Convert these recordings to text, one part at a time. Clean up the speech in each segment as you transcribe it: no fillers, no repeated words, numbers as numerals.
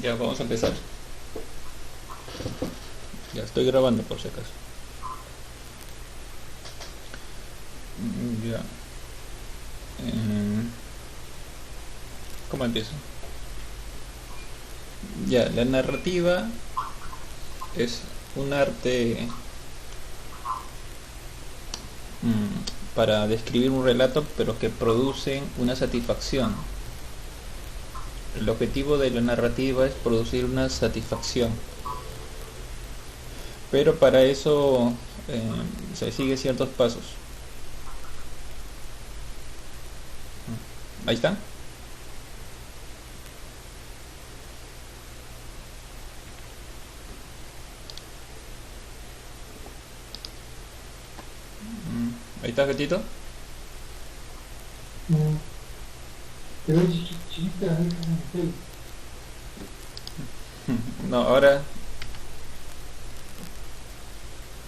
Ya vamos a empezar. Ya estoy grabando por si acaso. Ya. ¿Cómo empiezo? Ya, la narrativa es un arte para describir un relato, pero que producen una satisfacción. El objetivo de la narrativa es producir una satisfacción, pero para eso se sigue ciertos pasos. Ahí está. Ahí está, gatito. Mm, Te ves chiquita ahí como en Facebook. No, ahora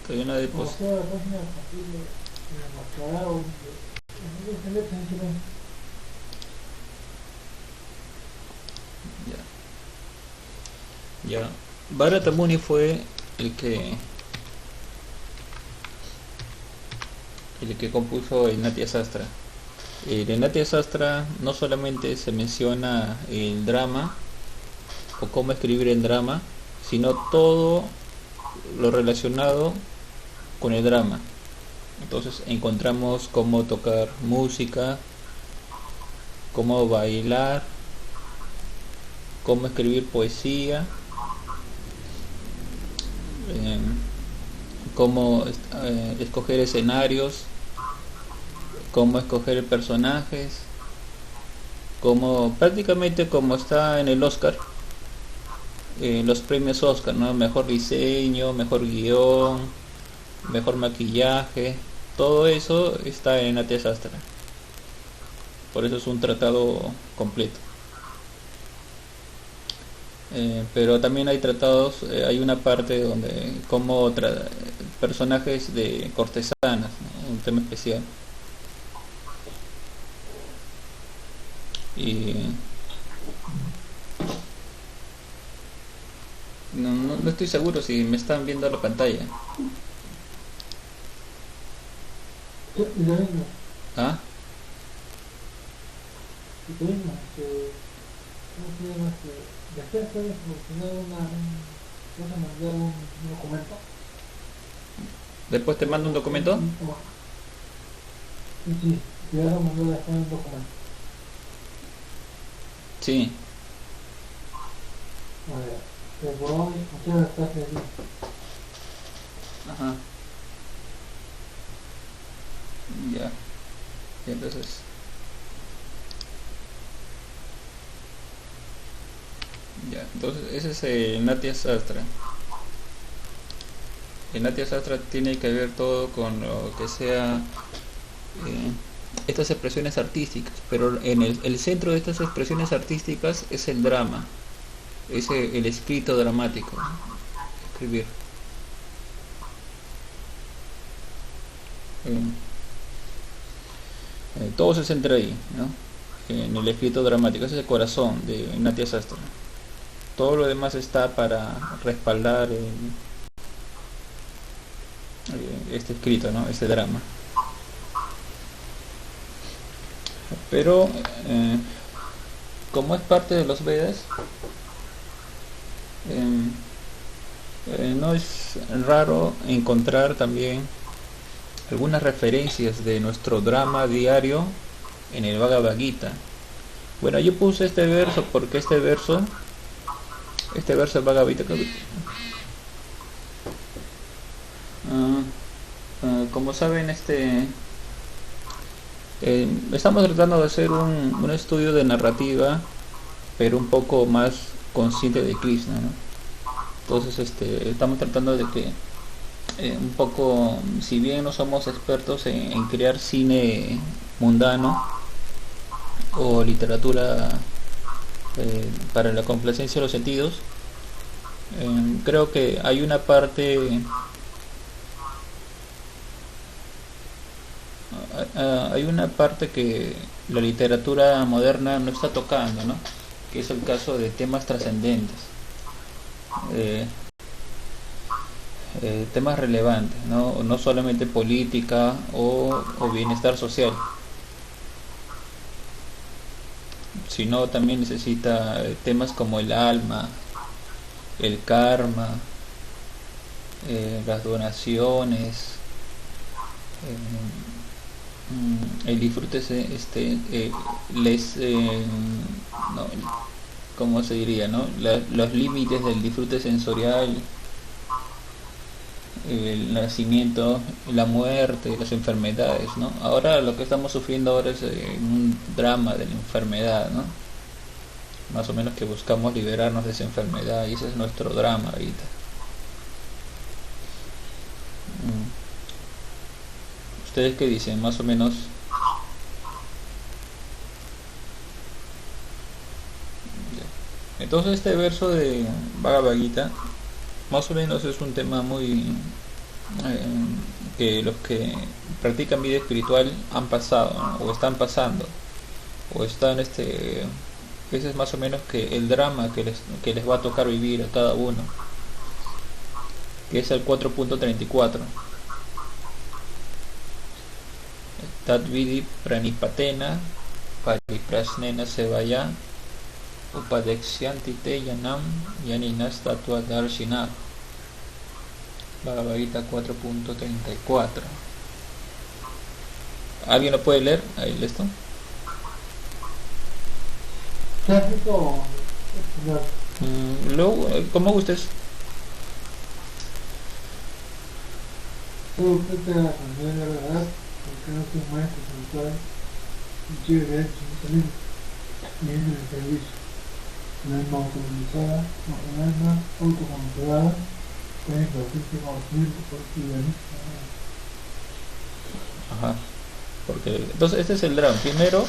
hay una Como diapositiva. sea la página así de mascarada o de letra en chileno. Ya. Ya. Bharata Muni fue el que el que compuso el Natya Sastra. En el Natya Sastra no solamente se menciona el drama o cómo escribir en drama, sino todo lo relacionado con el drama. Entonces encontramos cómo tocar música, cómo bailar, cómo escribir poesía, eh, cómo escoger escenarios, cómo escoger personajes, como prácticamente como está en el Oscar, los premios Oscar, ¿no? Mejor diseño, mejor guión, mejor maquillaje, todo eso está en Natya Sastra. Por eso es un tratado completo. Pero también hay tratados, hay una parte donde como personajes de cortesanas, ¿no? Un tema especial. Y no estoy seguro si me están viendo la pantalla. Y lo mismo, ¿Ah? y lo mismo, ¿cómo se llama? Después puedes solucionar vas a mandar un documento. Después te mando un documento. Sí, sí, te vas a mandar después un documento. Sí. A ver, te voy a hacer la clase de Ajá. Ya. Y entonces, ya. Entonces ese es el Natya Sastra. El Natya Sastra tiene que ver todo con lo que sea estas expresiones artísticas, pero en el centro de estas expresiones artísticas es el drama, es el escrito dramático, escribir. Eh, Todo se centra ahí, ¿no? En el escrito dramático, ese es el corazón de Natya Sastra. Todo lo demás está para respaldar este escrito, ¿no? Este drama. Pero como es parte de los Vedas, eh, no es raro encontrar también algunas referencias de nuestro drama diario en el Bhagavad Gita. Bueno, yo puse este verso porque este verso del Bhagavad Gita, como saben, estamos tratando de hacer un estudio de narrativa, pero un poco más consciente de Krishna, ¿no? Entonces, estamos tratando de que un poco, si bien no somos expertos en crear cine mundano o literatura para la complacencia de los sentidos, creo que hay una parte que la literatura moderna no está tocando, ¿no? que es el caso de temas trascendentes, eh, temas relevantes, no solamente política o bienestar social, sino también necesita temas como el alma, el karma, las donaciones, el disfrute, no, ¿cómo se diría, no? Los límites del disfrute sensorial, el nacimiento, la muerte, las enfermedades, ¿no? Ahora lo que estamos sufriendo ahora es un drama de la enfermedad, ¿no? Más o menos que buscamos liberarnos de esa enfermedad y ese es nuestro drama ahorita. ¿Ustedes qué dicen? Más o menos. Entonces este verso de Bhagavad Gita más o menos es un tema muy que los que practican vida espiritual han pasado, ¿no? O están pasando o están ese es más o menos que el drama que les va a tocar vivir a cada uno, que es el 4.34. Tadvidi pranipatena pariprasnena sevaya upadekshyanti te yanam yaninas tatua darshina. Bhagavad Gita 4.34. ¿Alguien lo puede leer? Ahí esto. Luego, ¿cómo gustes? Todo usted te va a aprender la verdad, porque no soy maestro espiritual y quiere ver su camino y en el servicio. Un alma autorizada, un alma autocontrolada, puede producirse conocimiento por sí misma. Ajá. Porque entonces este es el drama. Primero,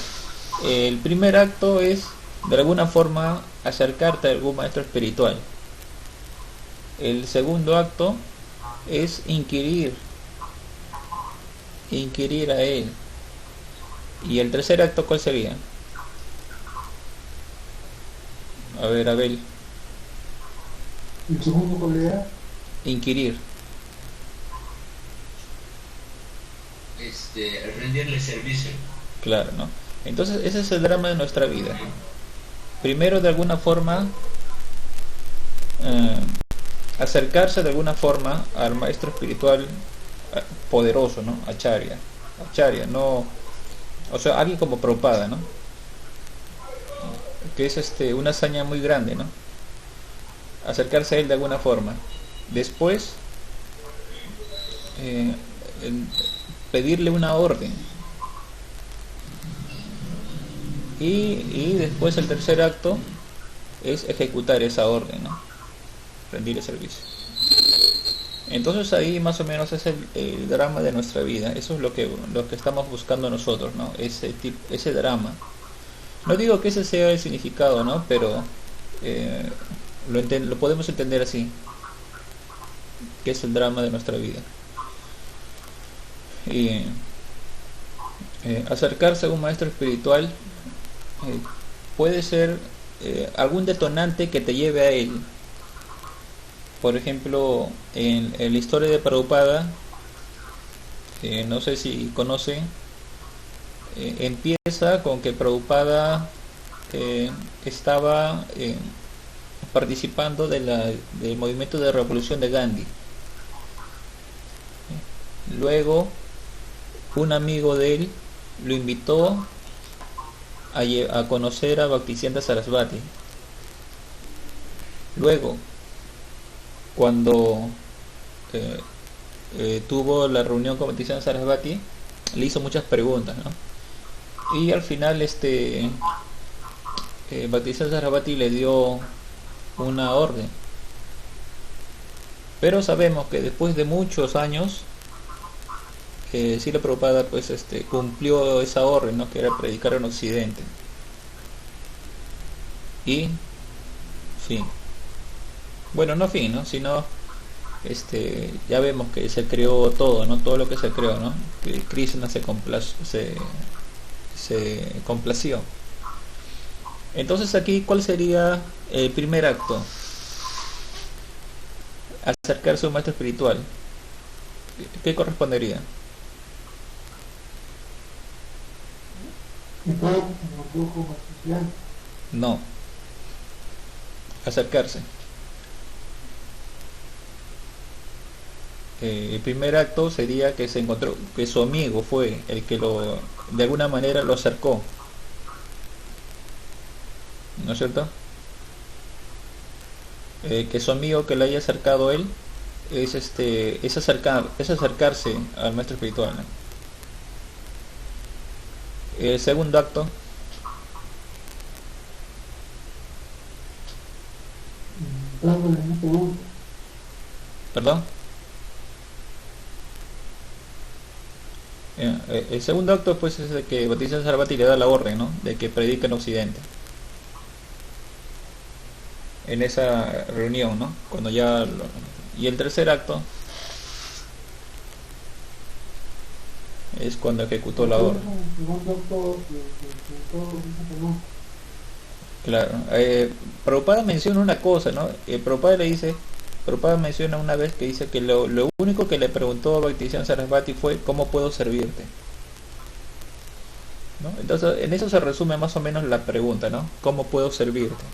el primer acto es de alguna forma acercarte a algún maestro espiritual. El segundo acto es inquirir a él. Y el tercer acto, ¿cuál sería? A ver, Abel. ¿El segundo cuál era? Inquirir. Rendirle servicio. Claro, ¿no? Entonces ese es el drama de nuestra vida. Primero, de alguna forma, acercarse de alguna forma al maestro espiritual poderoso, ¿no? Acharya, no, o sea, alguien como Prabhupada, ¿no? Que es una hazaña muy grande, ¿no? Acercarse a él de alguna forma. Después, pedirle una orden. Y después el tercer acto es ejecutar esa orden, ¿no? Rendir el servicio. Entonces ahí más o menos es el drama de nuestra vida. Eso es lo que estamos buscando nosotros, ¿no? Ese drama. No digo que ese sea el significado, ¿no? Pero lo podemos entender así, que es el drama de nuestra vida. Y acercarse a un maestro espiritual puede ser algún detonante que te lleve a él. Por ejemplo, en la historia de Prabhupada, no sé si conocen, empieza con que Prabhupada estaba participando del movimiento de revolución de Gandhi. Luego, un amigo de él lo invitó a conocer a Bhaktisiddhanta Sarasvati. Luego, cuando tuvo la reunión con Bhaktisiddhanta Sarasvati, le hizo muchas preguntas, ¿no? Y al final Bhaktisiddhanta Sarasvati le dio una orden. Pero sabemos que después de muchos años, Srila Prabhupada pues cumplió esa orden, ¿no? Que era predicar en Occidente. Y fin. Bueno, no fin, ¿no? Sino ya vemos que se creó todo, ¿no? Todo lo que se creó, ¿no? Que Krishna se complació. Entonces aquí, ¿cuál sería el primer acto? Acercarse a un maestro espiritual. ¿Qué correspondería? Y todo se nombró como estudiante. No, acercarse. El primer acto sería que se encontró, que su amigo fue el que lo, de alguna manera lo acercó, ¿no es cierto? Que su amigo que le haya acercado a él es acercarse al maestro espiritual, ¿no? El segundo acto, Dándole una pregunta. perdón. El segundo acto pues es de que Bautista Sarvati le da la orden, ¿no? De que predique en Occidente. En esa reunión, ¿no? Cuando y el tercer acto es cuando ejecutó la orden. El segundo acto de todo esa pregunta. Claro. Prabhupada menciona una cosa, ¿no? Prabhupada menciona una vez que dice que lo único que le preguntó a Bhaktisiddhanta Sarasvati fue ¿cómo puedo servirte? ¿No? Entonces, en eso se resume más o menos la pregunta, ¿no? ¿Cómo puedo servirte?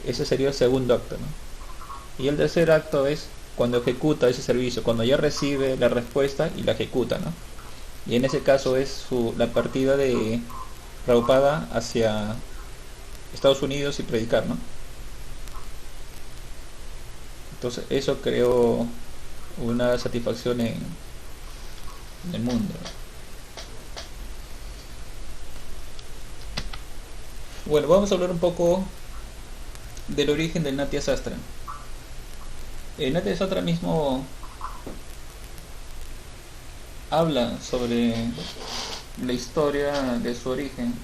Ese sería el segundo acto, ¿no? Y el tercer acto es cuando ejecuta ese servicio, cuando ya recibe la respuesta y la ejecuta, ¿no? Y en ese caso es la partida de Prabhupada hacia Estados Unidos y predicar, ¿no? Entonces eso creó una satisfacción en el mundo. Bueno, vamos a hablar un poco del origen del Natya Sastra. El Natya Sastra mismo habla sobre la historia de su origen.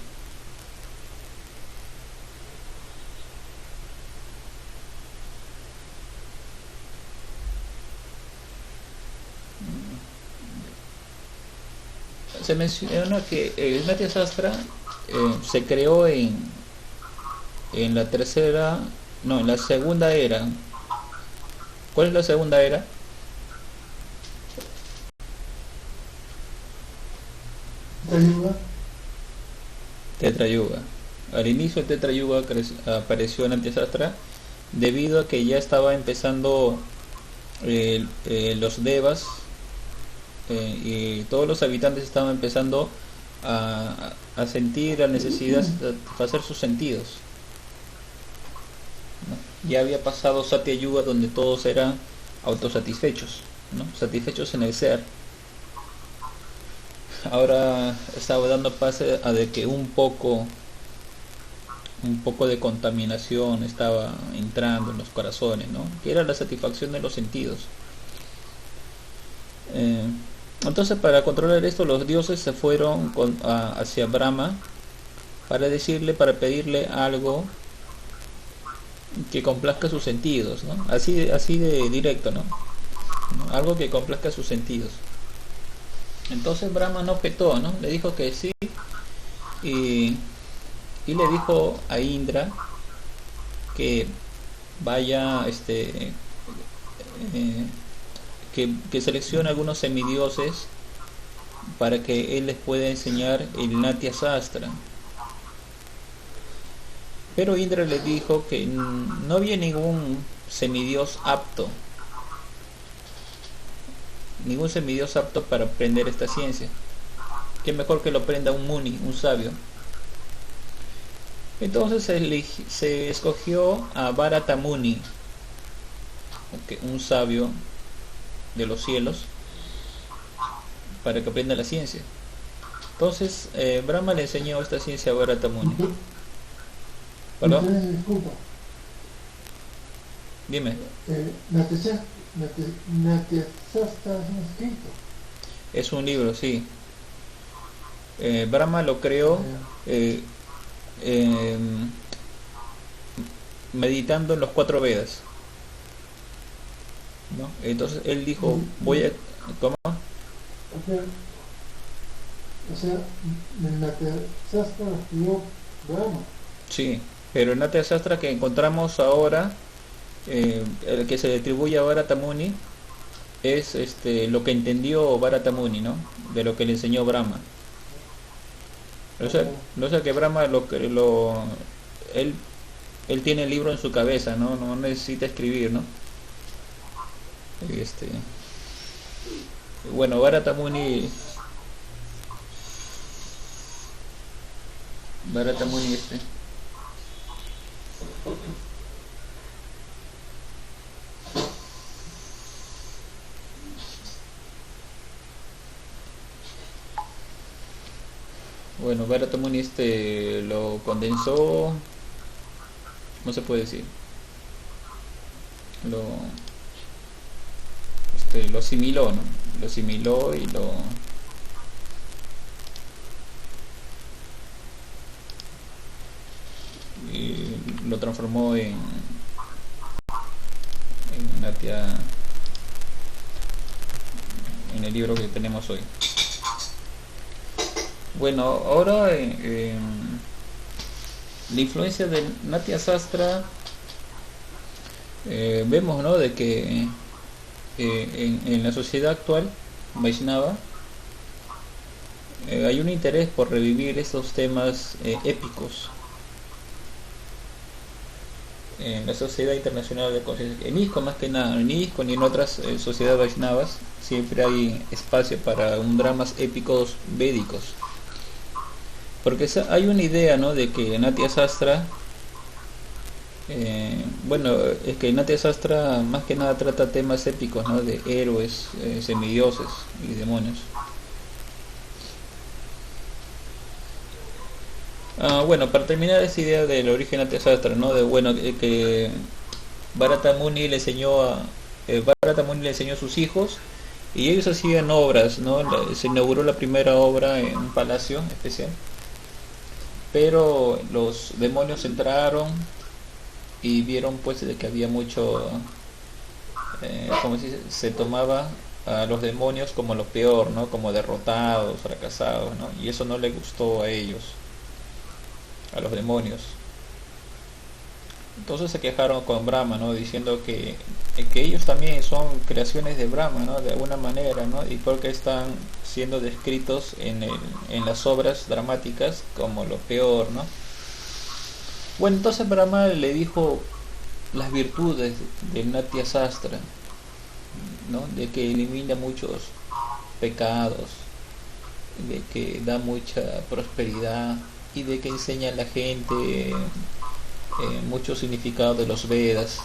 Se menciona que el Natya Sastra se creó en la tercera, no, en la segunda era. ¿Cuál es la segunda era? Ayuda. Tetra Yuga. Al inicio del Tetra Yuga apareció en Natya Sastra debido a que ya estaba empezando los devas y todos los habitantes estaban empezando a sentir la necesidad de satisfacer sus sentidos, ¿no? Ya había pasado Satya Yuga donde todos eran autosatisfechos, ¿no? Satisfechos en el ser. Ahora estaba dando pase a de que un poco de contaminación estaba entrando en los corazones, ¿no? Que era la satisfacción de los sentidos. Entonces, para controlar esto, los dioses se fueron hacia Brahma para pedirle algo que complazca sus sentidos, ¿no? Así de directo, ¿no? Algo que complazca sus sentidos. Entonces Brahma no objetó, ¿no? Le dijo que sí y le dijo a Indra que vaya que seleccione algunos semidioses para que él les pueda enseñar el Natya Sastra. Pero Indra le dijo que no había ningún semidios apto para aprender esta ciencia, que mejor que lo aprenda un muni, un sabio. Entonces se escogió a Bharata Muni, un sabio de los cielos, para que aprenda la ciencia. Entonces Brahma le enseñó esta ciencia a Bharata Muni. ¿Perdón? Disculpa. Dime. Natya Sastra es un escrito. Es un libro, sí. Brahma lo creó meditando en los 4 Vedas, ¿no? Entonces él dijo, ¿cómo? O sea, el Natya Sastra lo escribió Brahma. Sí, pero el Natya Sastra que encontramos ahora, el que se le atribuye a Bharata Muni, es lo que entendió Bharata Muni, ¿no? De lo que le enseñó Brahma. O sea, Oh, no sé que Brahma él, él tiene el libro en su cabeza, ¿no? No necesita escribir, ¿no? Este, bueno, Bharata Muni bueno, Bharata Muni lo condensó, no se puede decir, lo lo asimiló, ¿no? Lo asimiló y lo transformó en Natya, en el libro que tenemos hoy. Bueno, ahora la influencia del Natya Sastra, vemos, ¿no? De que en la sociedad actual Vaishnava, hay un interés por revivir estos temas épicos en la Sociedad Internacional de Conciencia, en ISKCON más que nada, en ISKCON y en otras sociedades Vaishnavas, siempre hay espacio para un dramas épicos védicos. Porque hay una idea, ¿no? De que Natya Sastra, bueno, es que Natya Sastra más que nada trata temas épicos, ¿no? De héroes, semidioses y demonios. Bueno, para terminar esta idea del origen Natya Sastra, ¿no? De bueno, que Bharata Muni le enseñó Bharata Muni le enseñó a sus hijos y ellos hacían obras, ¿no? Se inauguró la primera obra en un palacio especial, pero los demonios entraron y vieron pues de que había mucho, como se tomaba a los demonios como lo peor, ¿no? Como derrotados, fracasados, ¿no? Y eso no le gustó a ellos, a los demonios. Entonces se quejaron con Brahma, ¿no? Diciendo que ellos también son creaciones de Brahma, ¿no? De alguna manera, ¿no? Y porque están siendo descritos en las obras dramáticas como lo peor, ¿no? Bueno, entonces Brahma le dijo las virtudes del Natya Sastra, ¿no? De que elimina muchos pecados, de que da mucha prosperidad y de que enseña a la gente mucho significado de los Vedas.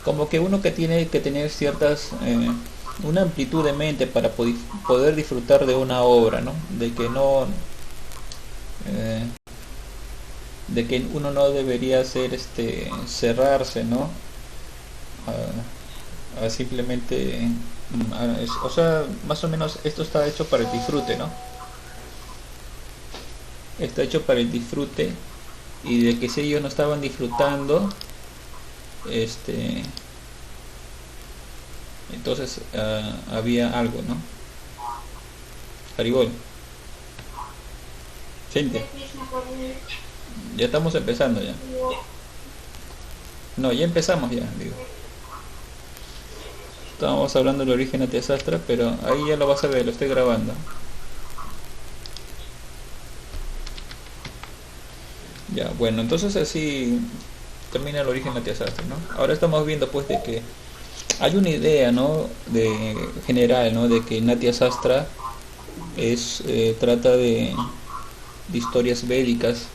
Como que uno que tiene que tener ciertas, una amplitud de mente para poder disfrutar de una obra, ¿no? De que no, de que uno no debería hacer cerrarse, ¿no? A simplemente, o sea, más o menos esto está hecho para el disfrute, ¿no? Está hecho para el disfrute, y de que si ellos no estaban disfrutando, entonces había algo, ¿no? Haribol, gente, ya estamos empezando ya. No, ya empezamos ya, digo. Estábamos hablando del origen Natya Sastra, pero ahí ya lo vas a ver, lo estoy grabando. Ya, bueno, entonces así termina el origen Natya Sastra, ¿no? Ahora estamos viendo pues de que hay una idea, ¿no? De general, ¿no? De que Natya Sastra trata de historias védicas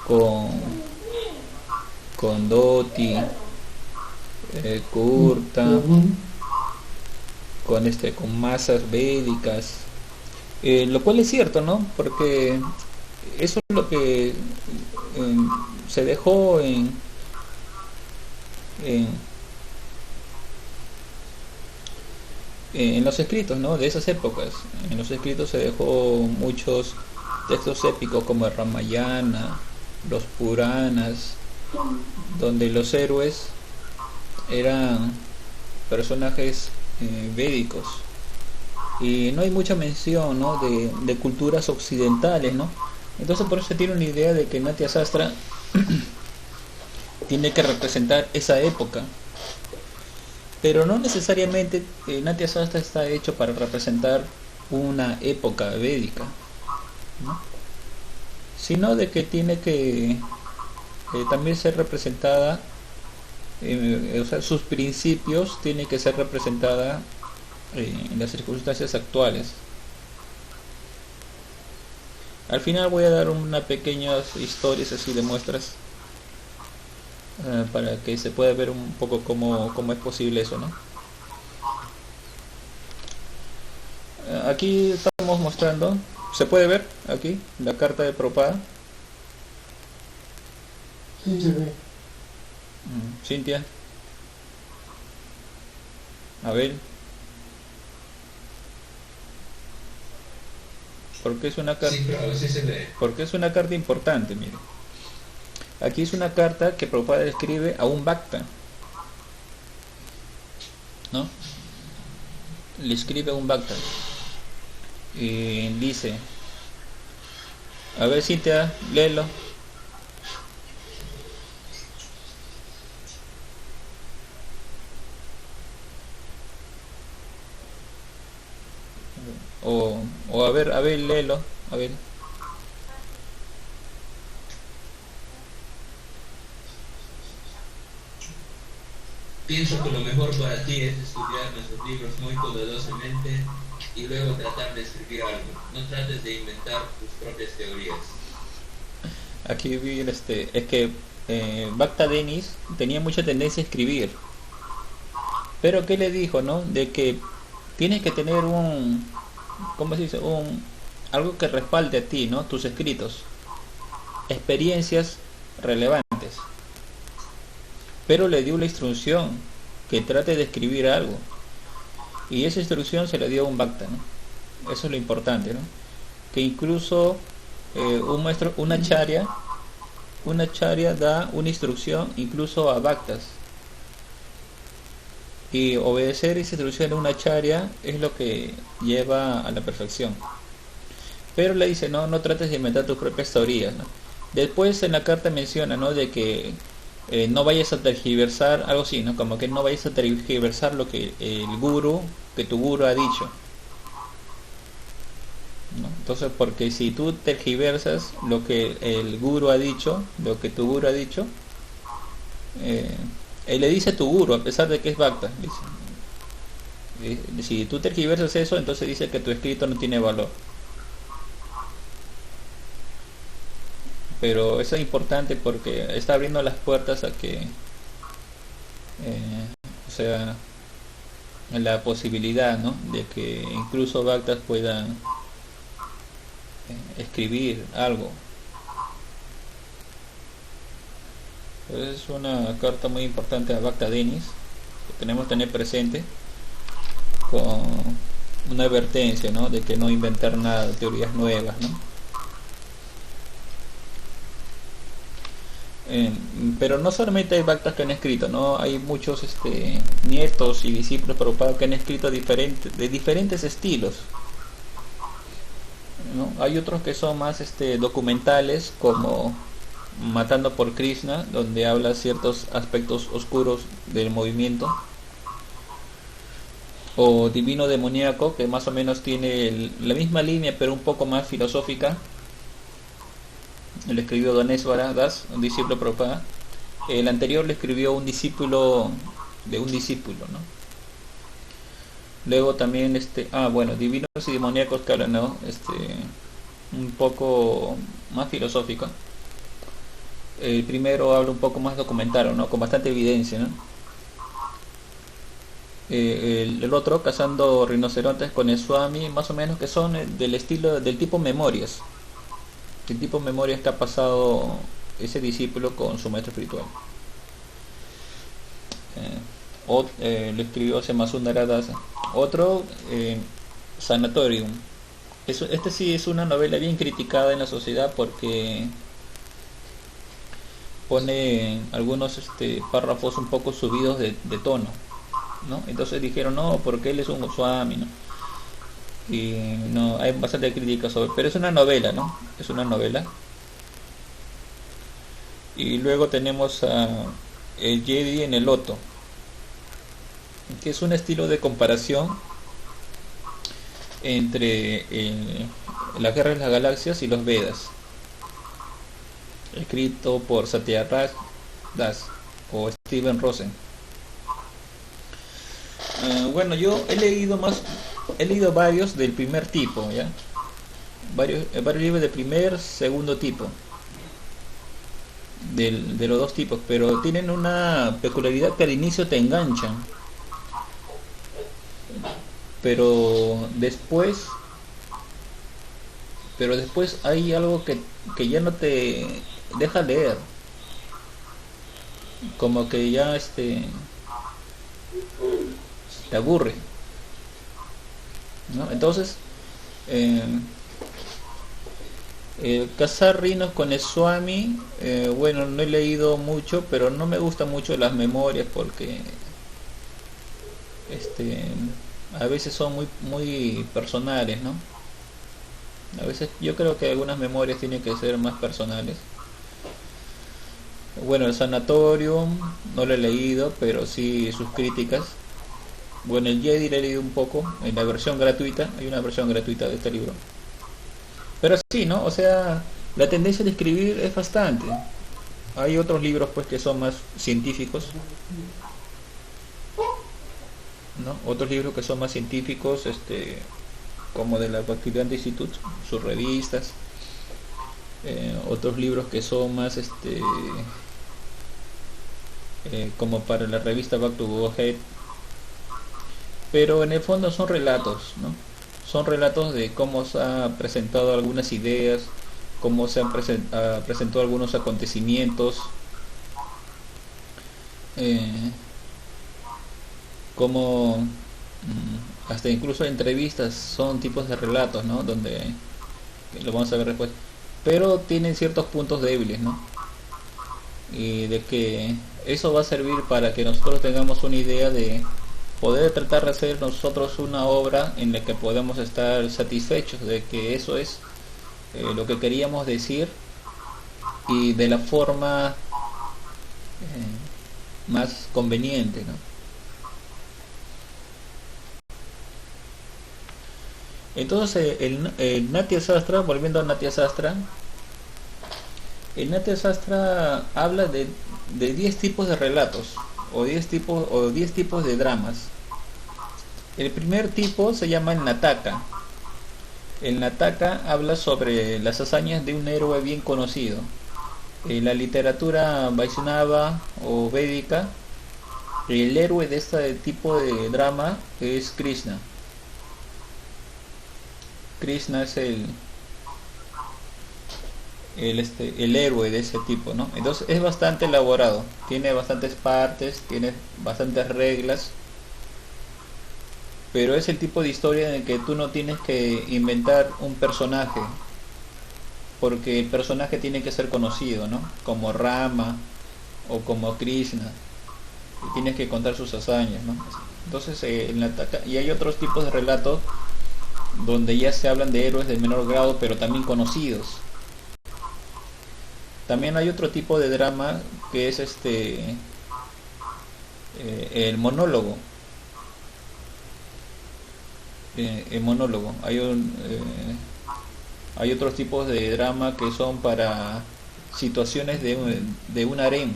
con Doti, Kurta, con masas védicas, lo cual es cierto, ¿no? Porque eso es lo que se dejó en, en los escritos, ¿no? De esas épocas. En los escritos se dejó muchos textos épicos como el Ramayana, los Puranas, donde los héroes eran personajes védicos, y no hay mucha mención, ¿no? de culturas occidentales, ¿no? Entonces por eso se tiene una idea de que Natya Sastra tiene que representar esa época, pero no necesariamente Natya Sastra está hecho para representar una época védica, ¿no? Sino de que tiene que también ser representada, o sea, sus principios tienen que ser representada en las circunstancias actuales. Al final voy a dar unas pequeñas historias así de muestras para que se pueda ver un poco cómo es posible eso, ¿no? Aquí estamos mostrando, se puede ver aquí la carta de Prabhupada. Sí, se ve. Cintia, Abel, porque es una carta, Sí, claro, sí se ve. porque es una carta importante, mire. Aquí es una carta que Prabhupada escribe a un Bhakta, ¿no? Le escribe a un Bhakta y dice, a ver Cintia, léelo. O a ver, léelo, a ver. Pienso que lo mejor para ti es estudiar nuestros libros muy cuidadosamente y luego tratar de escribir algo. No trates de inventar tus propias teorías. Aquí vi es que Bhakta Denis tenía mucha tendencia a escribir, pero ¿qué le dijo, no? De que tienes que tener ¿cómo se dice? Algo que respalde a ti, ¿no? Tus escritos, experiencias relevantes. Pero le dio la instrucción que trate de escribir algo, y esa instrucción se le dio a un Bhakta, ¿no? Eso es lo importante, ¿no? Que incluso un maestro, una charya da una instrucción incluso a Bhaktas, y obedecer esa instrucción de una charya es lo que lleva a la perfección. Pero le dice, no trates de inventar tus propias teorías, ¿no? Después en la carta menciona, ¿no? De que no vayas a tergiversar, algo así, ¿no? Como que no vayas a tergiversar lo que tu guru ha dicho, ¿no? Entonces, porque si tú tergiversas lo que el guru ha dicho, lo que tu guru ha dicho, él le dice a tu guru, a pesar de que es Bhakta, dice, si tú tergiversas eso, entonces dice que tu escrito no tiene valor. Pero eso es importante porque está abriendo las puertas a que, o sea, la posibilidad, ¿no? De que incluso Bhaktas puedan escribir algo. Es una carta muy importante a Bhakta Denis que tenemos que tener presente, con una advertencia, ¿no? De que no inventar nada, teorías nuevas, ¿no? Pero no solamente hay Bhaktas que han escrito, ¿no? Hay muchos nietos y discípulos Prabhupada que han escrito de diferentes estilos, ¿no? Hay otros que son más documentales, como Matando por Krishna, donde habla ciertos aspectos oscuros del movimiento, o Divino Demoníaco, que más o menos tiene la misma línea pero un poco más filosófica. Le escribió Dhaneshwara Das, un discípulo de Prabhupada. El anterior le escribió un discípulo de un discípulo, ¿no? Luego también Divinos y Demoníacos, que hablan, ¿no? Un poco más filosófico. El primero habla un poco más documental, ¿no? Con bastante evidencia, ¿no? El otro, Cazando Rinocerontes con el Swami, más o menos, que son del tipo memorias. El tipo de memorias que ha pasado ese discípulo con su maestro espiritual. Lo escribió Semasundara Dasa. Otro, Sanatorium. Sí es una novela bien criticada en la sociedad porque pone algunos párrafos un poco subidos de tono, ¿no? Entonces dijeron, no, porque él es un Goswami, ¿no? y no hay bastante crítica sobre, pero es una novela, ¿no? Es una novela. Y luego tenemos a El Jedi en el Loto, que es un estilo de comparación entre la Guerra de las Galaxias y los Vedas, escrito por Satyajit Das o Steven Rosen. Bueno, yo he leído varios del primer tipo, ¿ya? Varios libros de primer, segundo tipo, de los dos tipos, pero tienen una peculiaridad que al inicio te enganchan, pero después hay algo que ya no te deja leer, como que ya te aburre, ¿no? Entonces, eh, Cazar rinos con Swami, bueno, no he leído mucho, pero no me gustan mucho las memorias porque este a veces son muy personales, ¿no? A veces yo creo que algunas memorias tienen que ser más personales. Bueno, el Sanatorium no lo he leído, pero sí sus críticas. Bueno, el Jedi lo he leído un poco en la versión gratuita, hay una versión gratuita de este libro. Pero sí, ¿no? O sea, la tendencia de escribir es bastante. Hay otros libros pues que son más científicos, ¿no? Otros libros que son más científicos, como de la Bacterial Institute, sus revistas. Otros libros que son más, como para la revista Back to Godhead. Pero en el fondo son relatos, ¿no? Son relatos de cómo se han presentado algunas ideas, cómo se han presentado algunos acontecimientos, como hasta incluso entrevistas son tipos de relatos, ¿no? Donde lo vamos a ver después, pero tienen ciertos puntos débiles, ¿no? Y de que eso va a servir para que nosotros tengamos una idea de poder tratar de hacer nosotros una obra en la que podamos estar satisfechos de que eso es lo que queríamos decir y de la forma más conveniente, ¿no? Entonces el Natya Sastra, volviendo a Natya Sastra, el Natya Sastra habla de 10 tipos de relatos o 10 tipos de dramas. El primer tipo se llama el Nataka. El Nataka habla sobre las hazañas de un héroe bien conocido. En la literatura Vaishnava o védica, el héroe de este tipo de drama es Krishna. Krishna es el héroe de ese tipo, ¿no? Entonces es bastante elaborado, tiene bastantes partes, tiene bastantes reglas, pero es el tipo de historia en el que tú no tienes que inventar un personaje, porque el personaje tiene que ser conocido, ¿no? Como Rama o como Krishna, y tienes que contar sus hazañas, ¿no? Entonces y hay otros tipos de relatos donde ya se hablan de héroes de menor grado, pero también conocidos. También hay otro tipo de drama que es el monólogo. El monólogo. Hay otros tipos de drama que son para situaciones de un harem.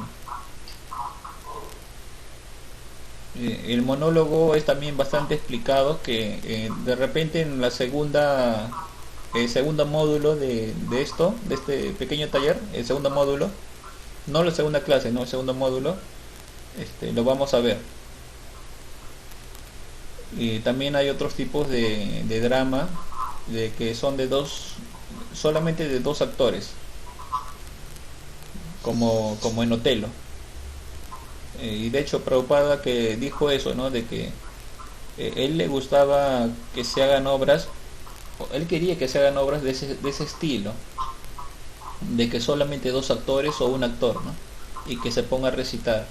El monólogo es también bastante explicado, que de repente en la el segundo módulo de este pequeño taller, el segundo módulo, no la segunda clase, no el segundo módulo, lo vamos a ver. Y también hay otros tipos de drama que son solamente de dos actores, como en Otelo. Y de hecho Prabhupada que dijo eso, ¿no? De que él le gustaba que se hagan obras, él quería que se hagan obras de ese estilo, de que solamente dos actores o un actor, ¿no? Y que se ponga a recitar,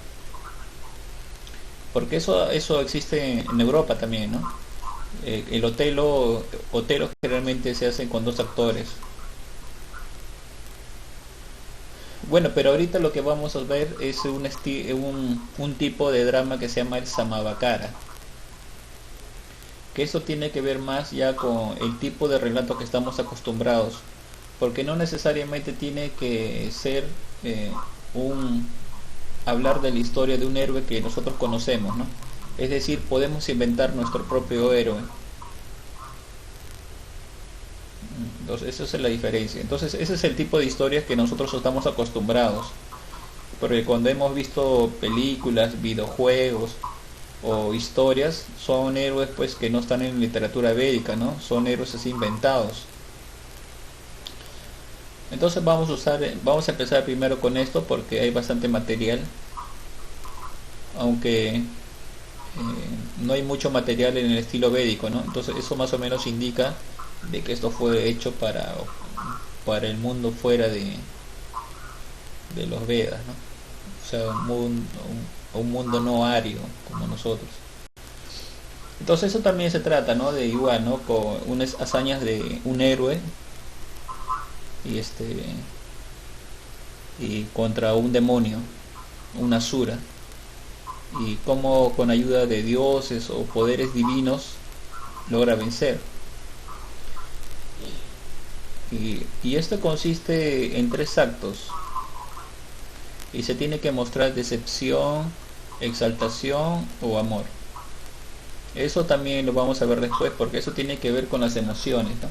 porque eso existe en Europa también, ¿no? El Otelo generalmente se hace con dos actores. Bueno, pero ahorita lo que vamos a ver es un tipo de drama que se llama el Samabakara, que eso tiene que ver más ya con el tipo de relato que estamos acostumbrados, porque no necesariamente tiene que ser un hablar de la historia de un héroe que nosotros conocemos, ¿no? Es decir, podemos inventar nuestro propio héroe. Entonces, esa es la diferencia. Entonces, ese es el tipo de historias que nosotros estamos acostumbrados. Porque cuando hemos visto películas, videojuegos o historias, son héroes pues que no están en literatura védica, ¿no? Son héroes así inventados. Entonces vamos a empezar primero con esto porque hay bastante material, aunque no hay mucho material en el estilo védico, ¿no? Entonces eso más o menos indica de que esto fue hecho para el mundo fuera de los Vedas, ¿no? O sea, un mundo no ario como nosotros. Entonces eso también se trata, ¿no? De igual, ¿no? Con unas hazañas de un héroe y contra un demonio, una asura, y cómo con ayuda de dioses o poderes divinos logra vencer. Y esto consiste en 3 actos y se tiene que mostrar decepción, exaltación o amor. Eso también lo vamos a ver después porque eso tiene que ver con las emociones, ¿no?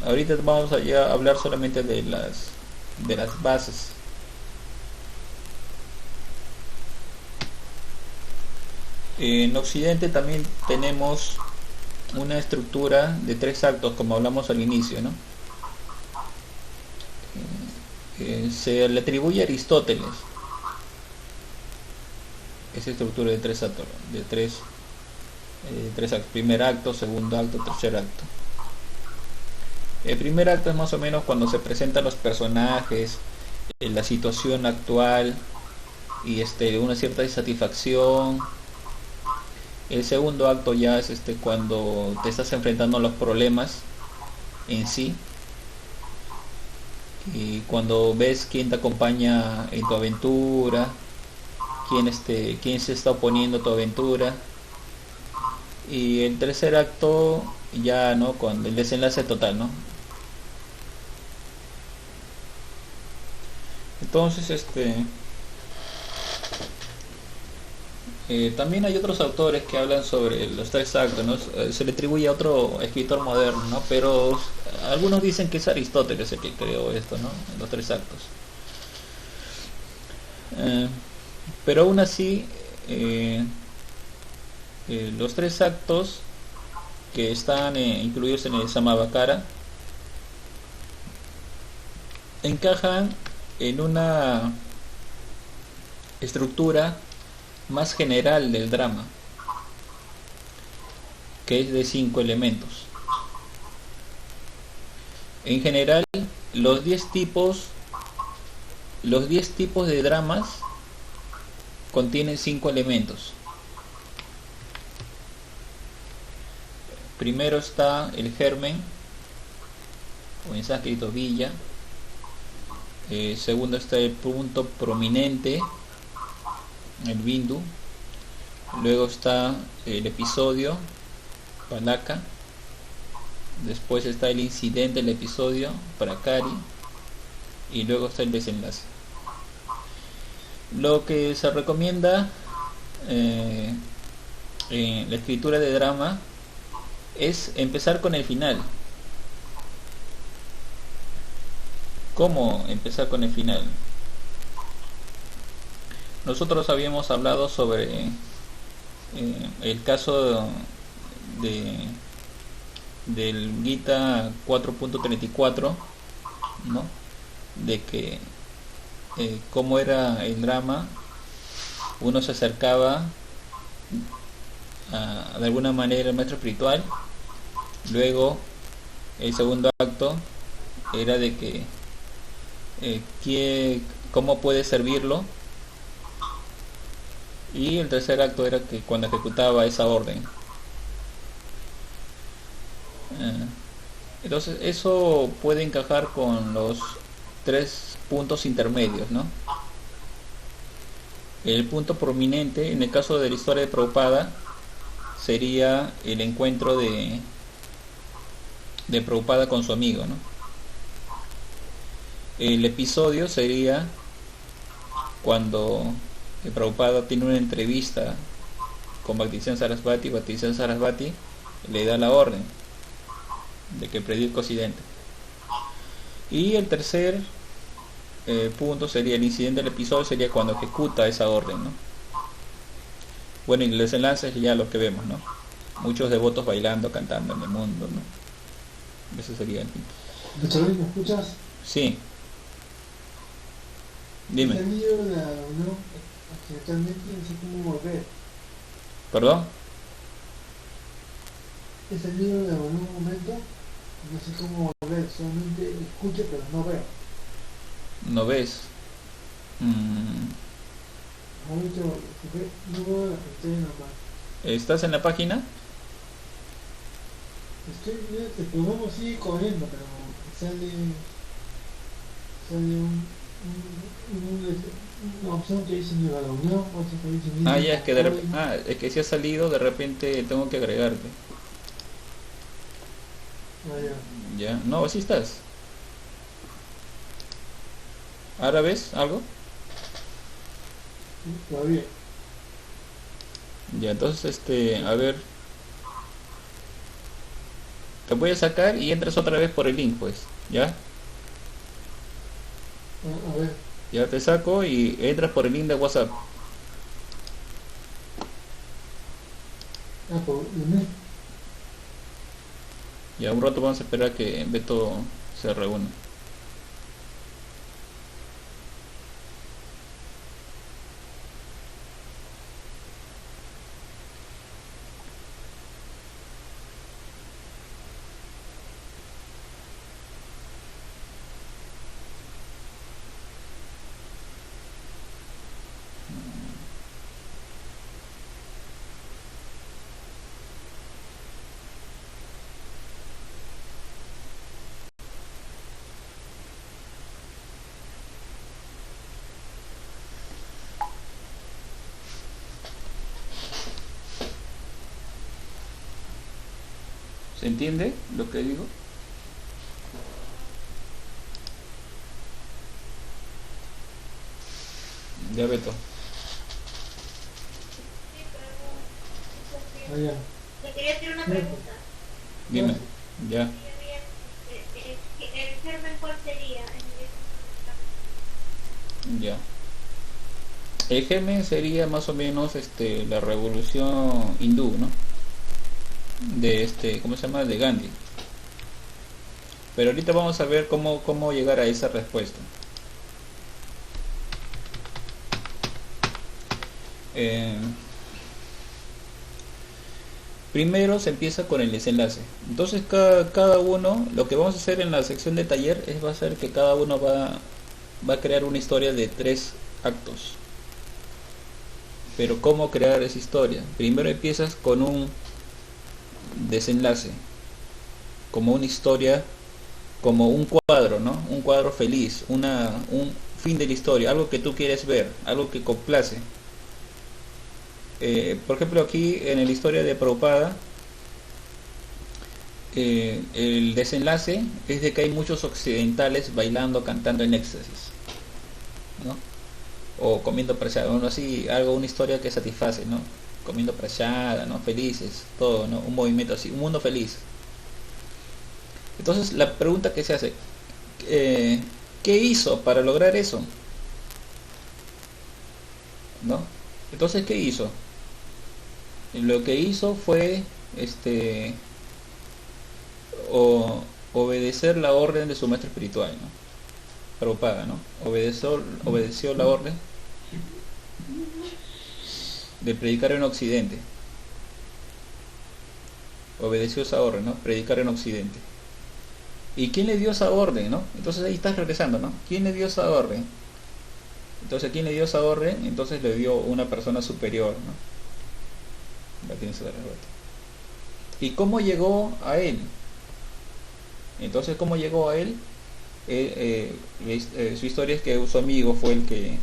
Ahorita vamos a ya hablar solamente de las bases. En Occidente también tenemos una estructura de 3 actos, como hablamos al inicio, ¿no? Se le atribuye a Aristóteles esa estructura de 3 actos, tres actos: primer acto, segundo acto, tercer acto. El primer acto es más o menos cuando se presentan los personajes, la situación actual y una cierta insatisfacción. El segundo acto ya es cuando te estás enfrentando a los problemas en sí, y cuando ves quién te acompaña en tu aventura, quién se está oponiendo a tu aventura. Y el tercer acto ya, ¿no? Con el desenlace total, ¿no? Entonces también hay otros autores que hablan sobre los 3 actos, ¿no? Se le atribuye a otro escritor moderno, ¿no? Pero algunos dicen que es Aristóteles el que creó esto, ¿no? Los 3 actos. Pero aún así, los 3 actos que están incluidos en el Samabakara encajan en una estructura más general del drama, que es de 5 elementos. En general, los 10 tipos de dramas contienen 5 elementos. Primero está el germen, o en sánscrito villa. Segundo está el punto prominente, el bindu. Luego está el episodio, palaka. Después está el incidente, el episodio, prakari. Y luego está el desenlace. Lo que se recomienda en la escritura de drama es empezar con el final. ¿Cómo empezar con el final? Nosotros habíamos hablado sobre el caso del Gita 4.34, ¿no? De que cómo era el drama. Uno se acercaba de alguna manera al maestro espiritual. Luego el segundo acto era de que cómo puede servirlo, y el tercer acto era que cuando ejecutaba esa orden. Eh, entonces eso puede encajar con los tres puntos intermedios, ¿no? El punto prominente en el caso de la historia de Prabhupada sería el encuentro de Prabhupada con su amigo, ¿no? El episodio sería cuando Prabhupada tiene una entrevista con Bhaktisiddhanta Sarasvati le da la orden de que predique Occidente. Y el tercer punto sería el incidente del episodio, sería cuando ejecuta esa orden, ¿no? Bueno, y el desenlace es ya lo que vemos, ¿no? Muchos devotos bailando, cantando en el mundo, ¿no? Eso sería el fin. ¿Me escuchas? Sí, dime. He salido de la reunión accidentalmente, no sé cómo volver. ¿Perdón? He salido de la reunión un momento, no sé cómo volver, solamente escucho pero no veo. ¿No ves? Mm, Ahorita no veo la pantalla normal. ¿Estás en la página? Estoy viendo, el programa sigue corriendo, pero sale una opción que dice nueva reunión, otra que dice Ah, mismo ya, código. es que si ha salido, de repente tengo que agregarte. Ah, ya. Ya, no, así estás. ¿Ahora ves algo? Sí, todavía. Ya, entonces, a ver, te voy a sacar y entras otra vez por el link, pues. ¿Ya? A ver, Ya te saco y entras por el link de WhatsApp. por el Ya, un rato vamos a esperar que Beto se reúna. ¿Se entiende lo que digo? Ya, Beto. Sí, pero no Ah, entiendo. ya. Le quería hacer una Sí, pregunta. Dime. gracias. Ya, ¿El germen cuál sería? ya. El germen sería más o menos la revolución hindú, ¿no? De ¿cómo se llama? De Gandhi. Pero ahorita vamos a ver cómo llegar a esa respuesta. Eh, Primero se empieza con el desenlace. Entonces cada uno, lo que vamos a hacer en la sección de taller va a ser que cada uno va a crear una historia de 3 actos. Pero ¿cómo crear esa historia? Primero empiezas con un desenlace, como una historia, como un cuadro, ¿no? Un cuadro feliz, un fin de la historia, algo que tú quieres ver, algo que complace. Por ejemplo, aquí en la historia de Prabhupada, el desenlace es de que hay muchos occidentales bailando, cantando en éxtasis, ¿no? O comiendo prasada, uno así, una historia que satisface, ¿no? Comiendo prasada, ¿no? Felices, todo, ¿no? Un movimiento así, un mundo feliz. Entonces la pregunta que se hace, ¿qué hizo para lograr eso? ¿No? Entonces, ¿qué hizo? Lo que hizo fue obedecer la orden de su maestro espiritual, ¿no? Prabhupada, ¿no? Obedeció la orden de predicar en Occidente. Obedeció esa orden, ¿no? Predicar en Occidente. ¿Y quién le dio esa orden, no? Entonces ahí estás regresando, ¿no? ¿Quién le dio esa orden? Entonces, ¿quién le dio esa orden? Entonces le dio una persona superior, ¿no? La tienes que dar. ¿Y cómo llegó a él? Entonces, ¿cómo llegó a él? Su historia es que su amigo fue el que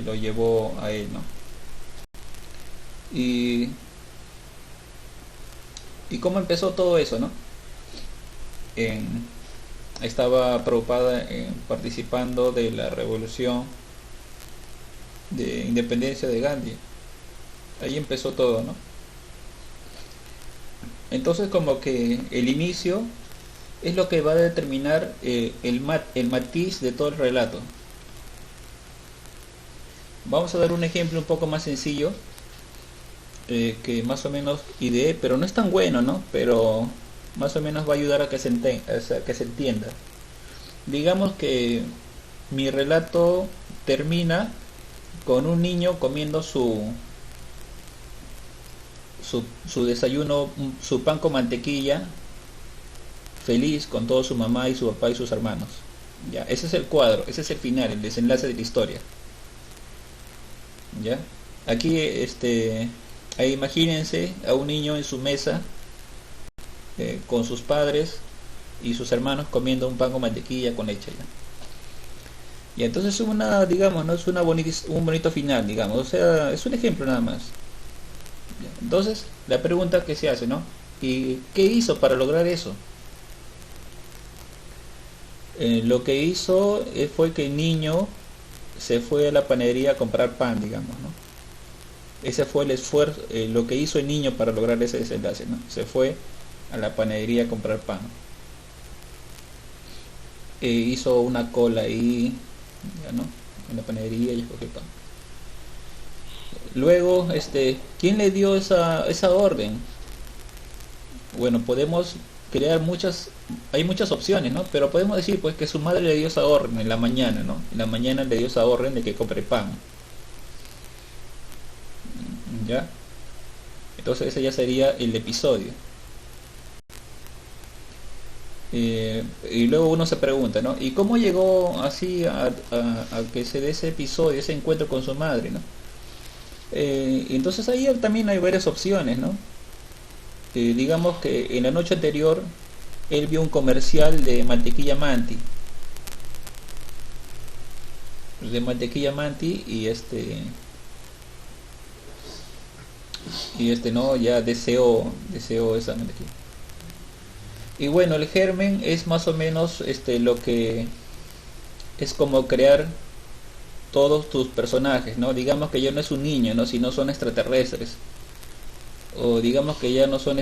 lo llevó a él, ¿no? Y, y cómo empezó todo eso, ¿no? En, Estaba preocupada en participando de la revolución de independencia de Gandhi. Ahí empezó todo, ¿no? Entonces como que el inicio es lo que va a determinar el matiz de todo el relato. Vamos a dar un ejemplo un poco más sencillo, que más o menos ideé, pero no es tan bueno, ¿no? Pero más o menos va a ayudar a que que se entienda. Digamos que mi relato termina con un niño comiendo su desayuno, su pan con mantequilla, feliz con todo su mamá y su papá y sus hermanos. Ya, ese es el cuadro, ese es el final, el desenlace de la historia. Ya, aquí ahí imagínense a un niño en su mesa, con sus padres y sus hermanos comiendo un pan con mantequilla con leche, ¿ya? Y entonces digamos, no es un bonito final, digamos, o sea, es un ejemplo nada más. ¿Ya? Entonces, la pregunta que se hace, ¿no? ¿Y qué hizo para lograr eso? Lo que hizo fue que el niño se fue a la panadería a comprar pan, digamos, ¿no? Ese fue el esfuerzo, lo que hizo el niño para lograr ese desenlace, ¿no? Se fue a la panadería a comprar pan. Hizo una cola ahí, ya, ¿no? En la panadería y escogió pan. Luego, ¿quién le dio esa orden? Bueno, podemos crear hay muchas opciones, ¿no? Pero podemos decir pues que su madre le dio esa orden en la mañana, ¿no? En la mañana le dio esa orden de que compre pan. ¿Ya? Entonces ese ya sería el episodio. Y luego uno se pregunta, ¿no? ¿Y cómo llegó así a que se dé ese episodio, ese encuentro con su madre, ¿no? Y entonces ahí también hay varias opciones, ¿no? Digamos que en la noche anterior él vio un comercial de mantequilla Manti. No, ya deseo esa mantequilla. Y bueno, el germen es más o menos lo que es como crear todos tus personajes, ¿no? Digamos que ya no es un niño, ¿no? Sino son extraterrestres. O digamos que ya no son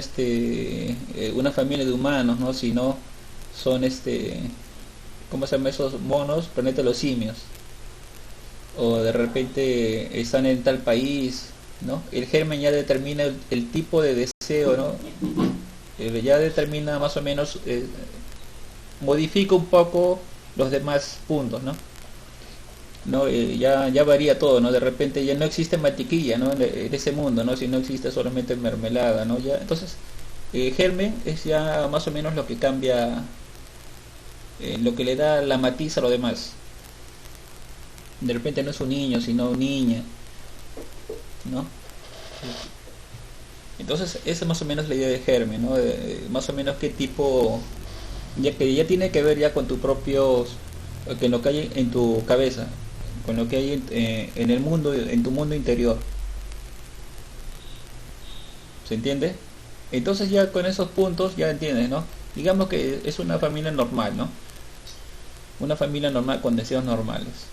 una familia de humanos, ¿no? Sino son ¿cómo se llaman esos monos? Planeta de los simios. O de repente están en tal país, ¿no? El germen ya determina el tipo de deseo, ¿no? Ya determina más o menos, modifica un poco los demás puntos, ¿no? Ya varía todo, ¿no? De repente ya no existe mantequilla, ¿no? En ese mundo, ¿no? Si no existe solamente mermelada, ¿no? Ya, entonces, germen es ya más o menos lo que cambia, lo que le da la matiz a lo demás. De repente no es un niño, sino una niña, ¿no? Entonces, esa es más o menos la idea de germen, ¿no? Más o menos qué tipo, ya que ya tiene que ver ya con tus propios, que lo que hay en tu cabeza, con lo que hay en el mundo, en tu mundo interior. ¿Se entiende? Entonces ya con esos puntos ya entiendes, ¿no? Digamos que es una familia normal, ¿no? Una familia normal con deseos normales.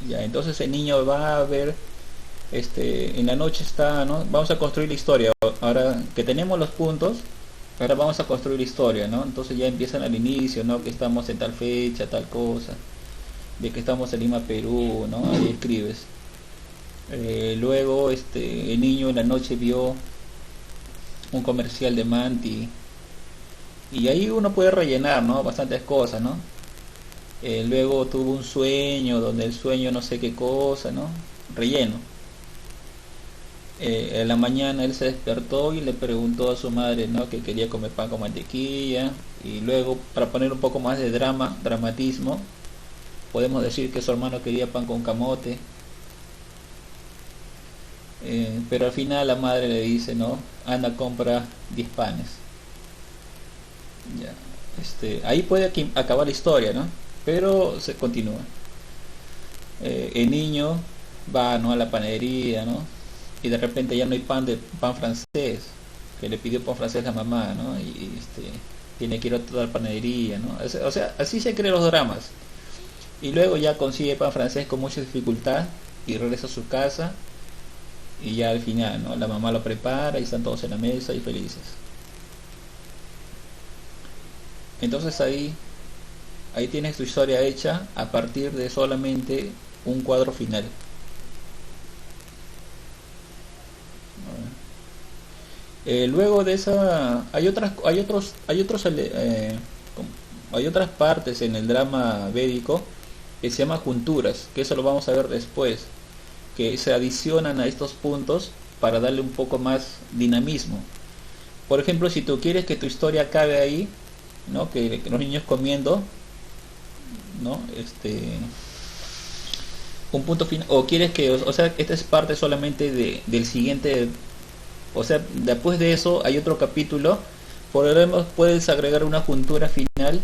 Ya, entonces el niño va a ver, en la noche está, ¿no? Vamos a construir la historia. Ahora que tenemos los puntos, ahora vamos a construir la historia, ¿no? Entonces ya empiezan al inicio, ¿no? Que estamos en tal fecha, tal cosa, de que estamos en Lima, Perú, ¿no? Ahí escribes. Luego el niño en la noche vio un comercial de Manti y ahí uno puede rellenar, ¿no? Bastantes cosas, ¿no? Luego tuvo un sueño donde el sueño no sé qué cosa, ¿no? Relleno. En la mañana él se despertó y le preguntó a su madre, ¿no? Que quería comer pan con mantequilla. Y luego, para poner un poco más de dramatismo, podemos decir que su hermano quería pan con camote. Pero al final la madre le dice, ¿no? Anda, compra 10 panes. Ya. Ahí puede acabar la historia, ¿no? Pero se continúa. El niño va, ¿no?, a la panadería, ¿no? Y de repente ya no hay pan francés, que le pidió pan francés a la mamá, ¿no? Tiene que ir a toda la panadería, ¿no? O sea, así se crean los dramas. Y luego ya consigue pan francés con mucha dificultad y regresa a su casa y ya al final, ¿no?, la mamá lo prepara y están todos en la mesa y felices. Entonces ahí tienes tu historia hecha a partir de solamente un cuadro final. Luego de esa hay otras partes en el drama védico que se llama junturas, que eso lo vamos a ver después, que se adicionan a estos puntos para darle un poco más dinamismo. Por ejemplo, si tú quieres que tu historia acabe ahí, ¿no?, que los niños comiendo, ¿no?, un punto final, o quieres que, o sea, esta es parte solamente del siguiente, o sea, después de eso hay otro capítulo, por ejemplo, puedes agregar una juntura final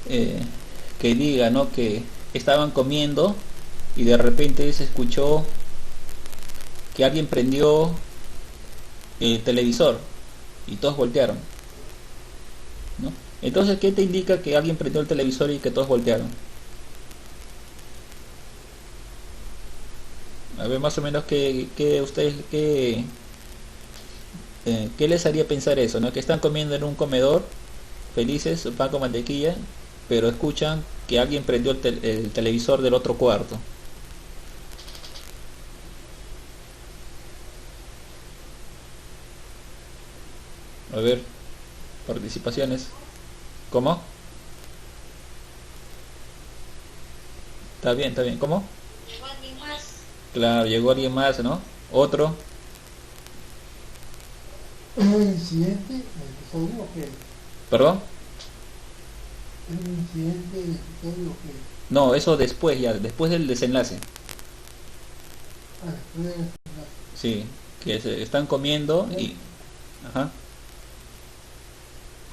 que diga, ¿no?, que estaban comiendo y de repente se escuchó que alguien prendió el televisor y todos voltearon, ¿no? Entonces, ¿qué te indica que alguien prendió el televisor y que todos voltearon? A ver, más o menos qué les haría pensar eso, ¿no? Que están comiendo en un comedor, felices, pan con mantequilla, pero escuchan que alguien prendió el televisor del otro cuarto. A ver, participaciones. ¿Cómo? Está bien, está bien. ¿Cómo? Llegó alguien más. Claro, llegó alguien más, ¿no? Otro. ¿Es un incidente el episodio o qué? ¿Perdón? ¿Es un incidente el episodio o qué? No, eso después ya, después del desenlace. Ah, después de la Sí, que se están comiendo y... Ajá,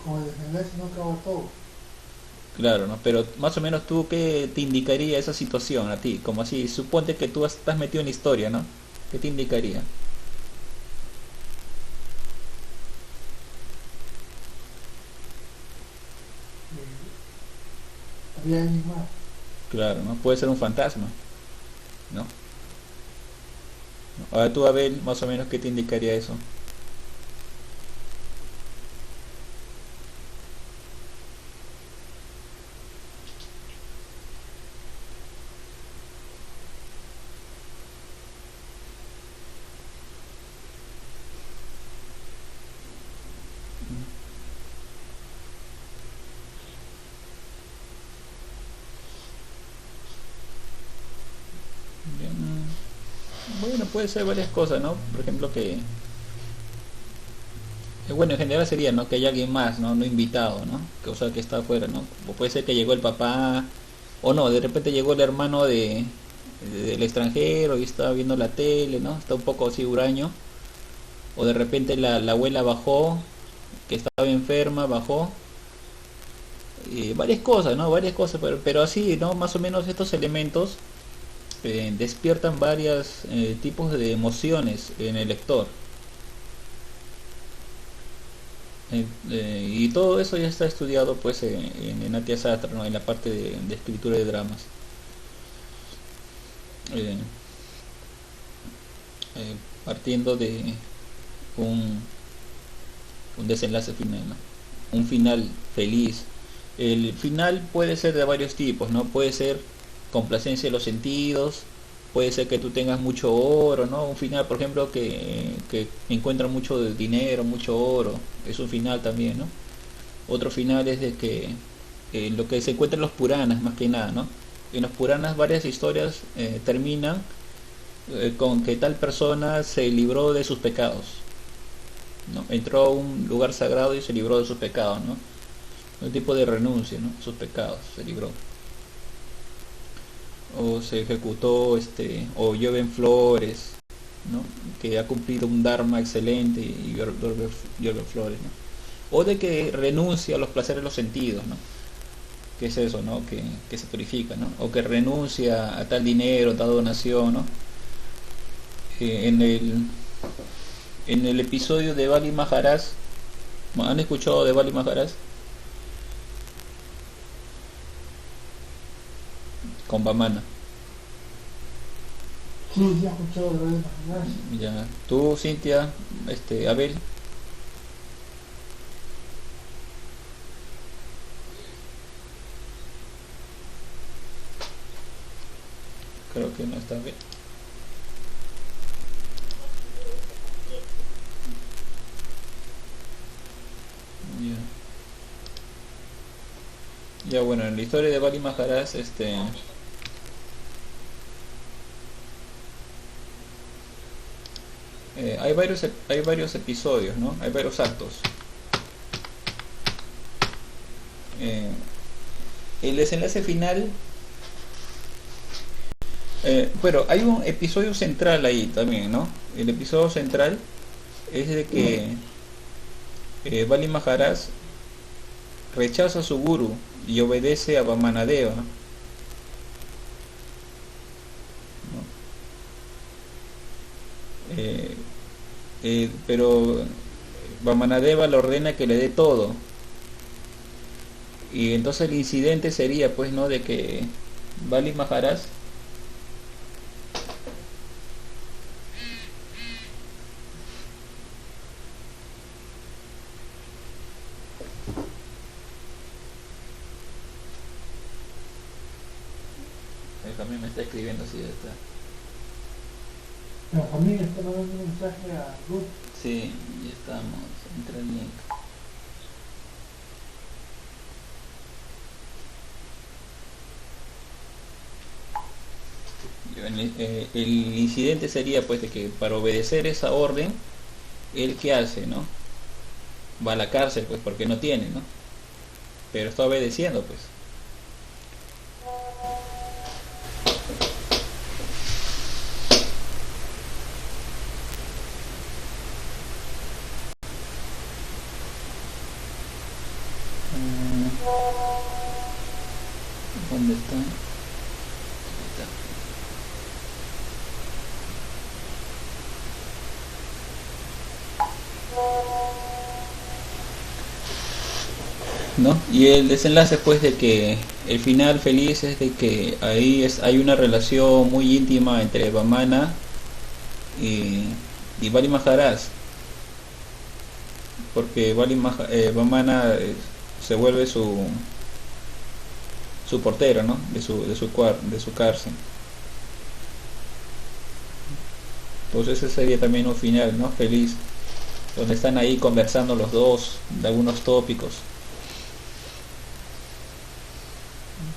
con el desenlace no acaba todo. claro, ¿no? Pero más o menos tú, ¿qué te indicaría esa situación a ti? Como así, suponte que tú estás metido en la historia, ¿no? ¿Qué te indicaría? Había alguien más. Claro, ¿no? Puede ser un fantasma, ¿no? Ahora tú, Abel, más o menos, ¿qué te indicaría eso? Bien, bueno, puede ser varias cosas, ¿no? Por ejemplo, bueno, en general sería, ¿no?, que hay alguien más, ¿no? No invitado, ¿no? Que, o sea, que está afuera, ¿no? O puede ser que llegó el papá, o no, de repente llegó el hermano del extranjero y está viendo la tele, ¿no? Está un poco así huraño. O de repente la abuela bajó, que estaba enferma, bajó. Y varias cosas, ¿no? Varias cosas, pero así, ¿no? Más o menos estos elementos despiertan varios tipos de emociones en el lector. Y todo eso ya está estudiado pues en Natya Sastra, ¿no?, en la parte de escritura de dramas. Eh, Partiendo de un, un desenlace final, ¿no? Un final feliz. El final puede ser de varios tipos, ¿no? Puede ser complacencia de los sentidos, puede ser que tú tengas mucho oro, ¿no? Un final, por ejemplo, que encuentra mucho dinero, mucho oro, es un final también, ¿no? Otro final es de que lo que se encuentra en los Puranas, más que nada, ¿no? En los Puranas varias historias terminan con que tal persona se libró de sus pecados, ¿no? Entró a un lugar sagrado y se libró de sus pecados, ¿no? Un tipo de renuncia, ¿no? Sus pecados, se libró. O se ejecutó, o llueven flores, ¿no? Que ha cumplido un dharma excelente y llueve flores, ¿no? o de que renuncia a los placeres de los sentidos, ¿no? Que es eso, ¿no? Que se purifica, ¿no? O que renuncia a tal dinero, tal donación, ¿no? En el episodio de Bali Maharaj, ¿han escuchado de Bali Maharaj? Con Vamana. Sí, sí, he escuchado de varias personas. Ya. Tú, Cintia, Abel. Creo que no está bien. Ya. Ya, bueno, en la historia de Bali Maharaj, hay varios episodios, ¿no? Hay varios actos. El desenlace final, pero hay un episodio central ahí también, ¿no? El episodio central es de que Bali Maharaj rechaza a su guru y obedece a Vamanadeva, ¿no? Pero Vamanadeva le ordena que le dé todo, y entonces el incidente sería, pues, ¿no? De que Bali Maharaj también me está escribiendo, así está. La familia está mandando un mensaje a Ruth. Sí, ya estamos, entra el link. El incidente sería, pues, de que para obedecer esa orden, él qué hace, ¿no? Va a la cárcel, pues, porque no tiene, ¿no? Pero está obedeciendo, pues. ¿Dónde está? Ahí está. ¿No? Y el desenlace, pues, de que el final feliz es de que hay una relación muy íntima entre Vamana y Bali Maharaj, porque Vamana se vuelve su portero, ¿no? De su cárcel. Entonces ese sería también un final, ¿no? Feliz, donde están ahí conversando los dos de algunos tópicos.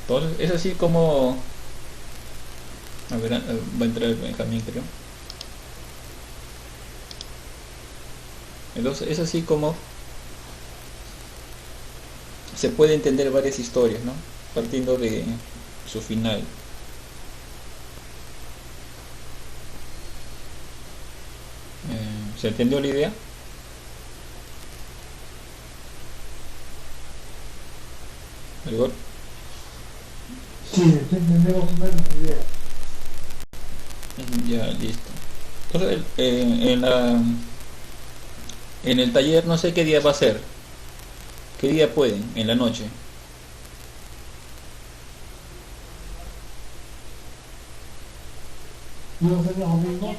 Entonces es así como, a ver, va a entrar Benjamín, creo. Entonces es así como se puede entender varias historias, ¿no? Partiendo de su final. ¿Se entendió la idea? ¿Algo? Sí, entendemos más o menos la idea. Ya, listo. Entonces, en el taller no sé qué día va a ser. ¿Qué día pueden? En la noche. ¿No hacemos lo mismo?